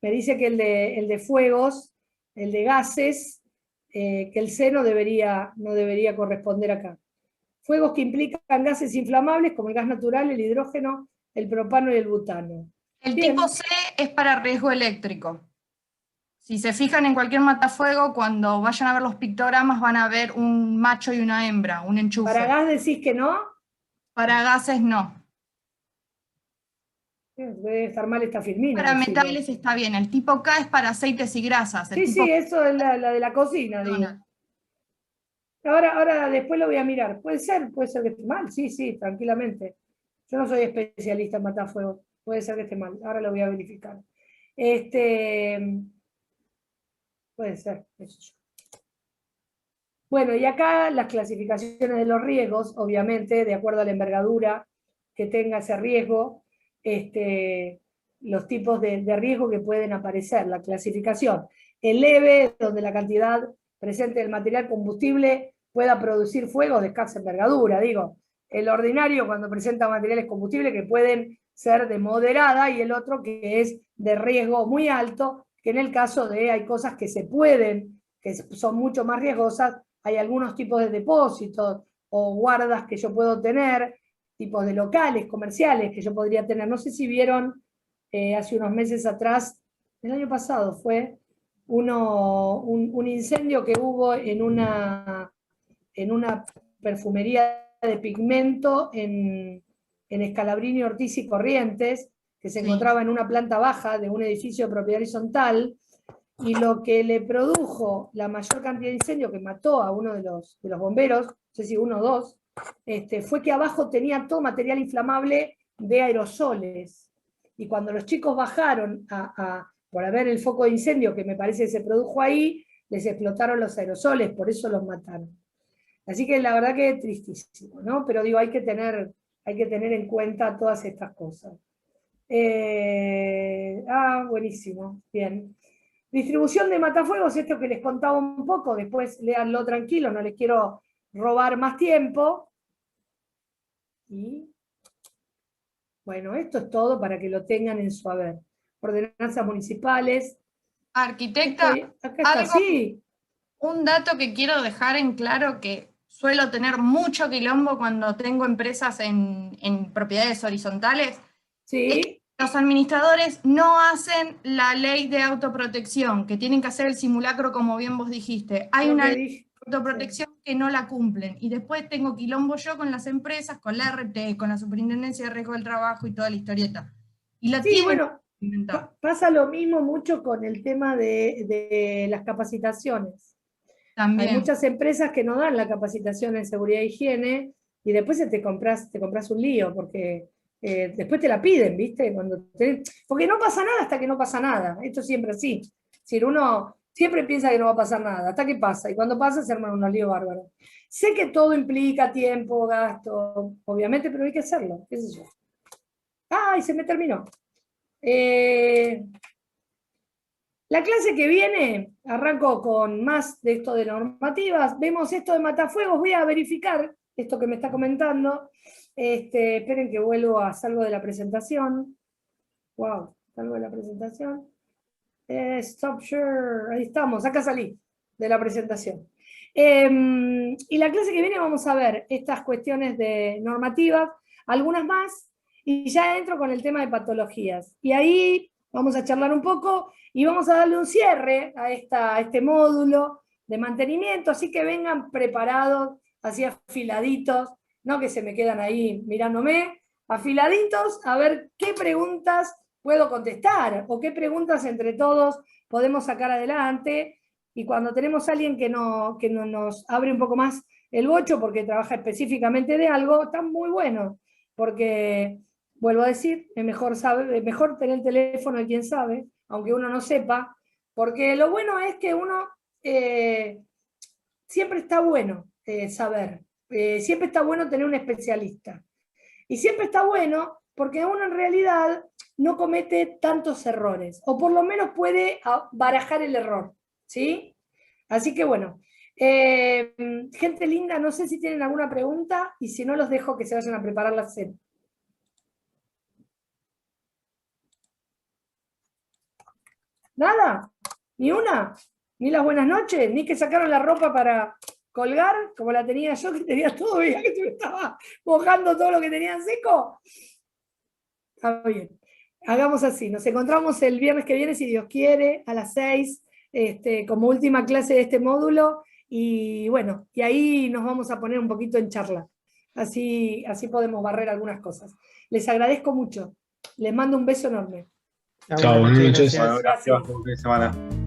Me dice que el de fuegos, el de gases, que el C no debería corresponder acá. Fuegos que implican gases inflamables como el gas natural, el hidrógeno, el propano y el butano. El Bien. tipo C es para riesgo eléctrico. Si se fijan en cualquier matafuego, cuando vayan a ver los pictogramas van a ver un macho y una hembra, un enchufe. ¿Para gas decís que no? Para gases no. Debe estar mal esta filmina. Para metales está bien. El tipo K es para aceites y grasas. Sí, sí, eso es la de la cocina, digo. Ahora después lo voy a mirar. Puede ser que esté mal, sí, tranquilamente. Yo no soy especialista en matafuegos. Puede ser que esté mal. Ahora lo voy a verificar. Puede ser, eso yo. Bueno, y acá las clasificaciones de los riesgos, obviamente, de acuerdo a la envergadura que tenga ese riesgo, los tipos de riesgo que pueden aparecer, la clasificación. El leve, donde la cantidad presente del material combustible pueda producir fuego de escasa envergadura, digo. El ordinario, cuando presenta materiales combustibles que pueden ser de moderada, y el otro que es de riesgo muy alto, que en el caso de hay cosas que se pueden, que son mucho más riesgosas, hay algunos tipos de depósitos o guardas que yo puedo tener, tipos de locales, comerciales que yo podría tener. No sé si vieron hace unos meses atrás, el año pasado fue, un incendio que hubo en una perfumería de pigmento en Scalabrini, Ortiz y Corrientes, que se encontraba en una planta baja de un edificio de propiedad horizontal, y lo que le produjo la mayor cantidad de incendio, que mató a uno de los bomberos, no sé si uno o dos, fue que abajo tenía todo material inflamable de aerosoles. Y cuando los chicos bajaron por ver el foco de incendio que me parece que se produjo ahí, les explotaron los aerosoles, por eso los mataron. Así que la verdad que es tristísimo, ¿no? Pero digo, hay que tener en cuenta todas estas cosas. Buenísimo, bien. Distribución de matafuegos, esto que les contaba un poco, después léanlo tranquilo, no les quiero robar más tiempo. Y bueno, esto es todo para que lo tengan en su haber. Ordenanzas municipales. Arquitecta, Acá está, sí. Un dato que quiero dejar en claro, que suelo tener mucho quilombo cuando tengo empresas en propiedades horizontales. Sí. Los administradores no hacen la ley de autoprotección, que tienen que hacer el simulacro como bien vos dijiste. Hay una ley de autoprotección que no la cumplen. Y después tengo quilombo yo con las empresas, con la RT, con la Superintendencia de Riesgo del Trabajo y toda la historieta. Y la sí, bueno, pasa lo mismo mucho con el tema de las capacitaciones. También. Hay muchas empresas que no dan la capacitación en seguridad e higiene y después te compras un lío, porque después te la piden, ¿viste? Porque no pasa nada hasta que no pasa nada. Esto es siempre así. Si uno siempre piensa que no va a pasar nada, hasta que pasa. Y cuando pasa se arman unos líos bárbaros. Sé que todo implica tiempo, gasto, obviamente, pero hay que hacerlo. ¿Qué sé yo? ¡Ay, se me terminó! La clase que viene, arranco con más de esto de normativas, vemos esto de matafuegos, voy a verificar esto que me está comentando. Esperen que salgo de la presentación. Wow, salgo de la presentación. Stop share, ahí estamos, acá salí de la presentación. Y la clase que viene vamos a ver estas cuestiones de normativas, algunas más, y ya entro con el tema de patologías. Y ahí vamos a charlar un poco y vamos a darle un cierre a este módulo de mantenimiento, así que vengan preparados, así afiladitos, no que se me quedan ahí mirándome, afiladitos a ver qué preguntas puedo contestar o qué preguntas entre todos podemos sacar adelante. Y cuando tenemos a alguien que nos abre un poco más el bocho porque trabaja específicamente de algo, está muy bueno, porque, vuelvo a decir, es mejor tener el teléfono de quien sabe, aunque uno no sepa, porque lo bueno es que uno siempre está bueno saber, siempre está bueno tener un especialista. Y siempre está bueno porque uno en realidad no comete tantos errores, o por lo menos puede barajar el error, ¿sí? Así que bueno, gente linda, no sé si tienen alguna pregunta, y si no los dejo que se vayan a preparar la cena. ¿Nada? ¿Ni una? ¿Ni las buenas noches? ¿Ni que sacaron la ropa para colgar, como la tenía yo, que tenía todo, veía que se me estaba mojando todo lo que tenía seco? Está bien. Hagamos así, nos encontramos el viernes que viene, si Dios quiere, a las 6, como última clase de este módulo, y bueno, y ahí nos vamos a poner un poquito en charla. Así podemos barrer algunas cosas. Les agradezco mucho. Les mando un beso enorme. Chao, buenas noches. Bueno, gracias. Buen fin de semana.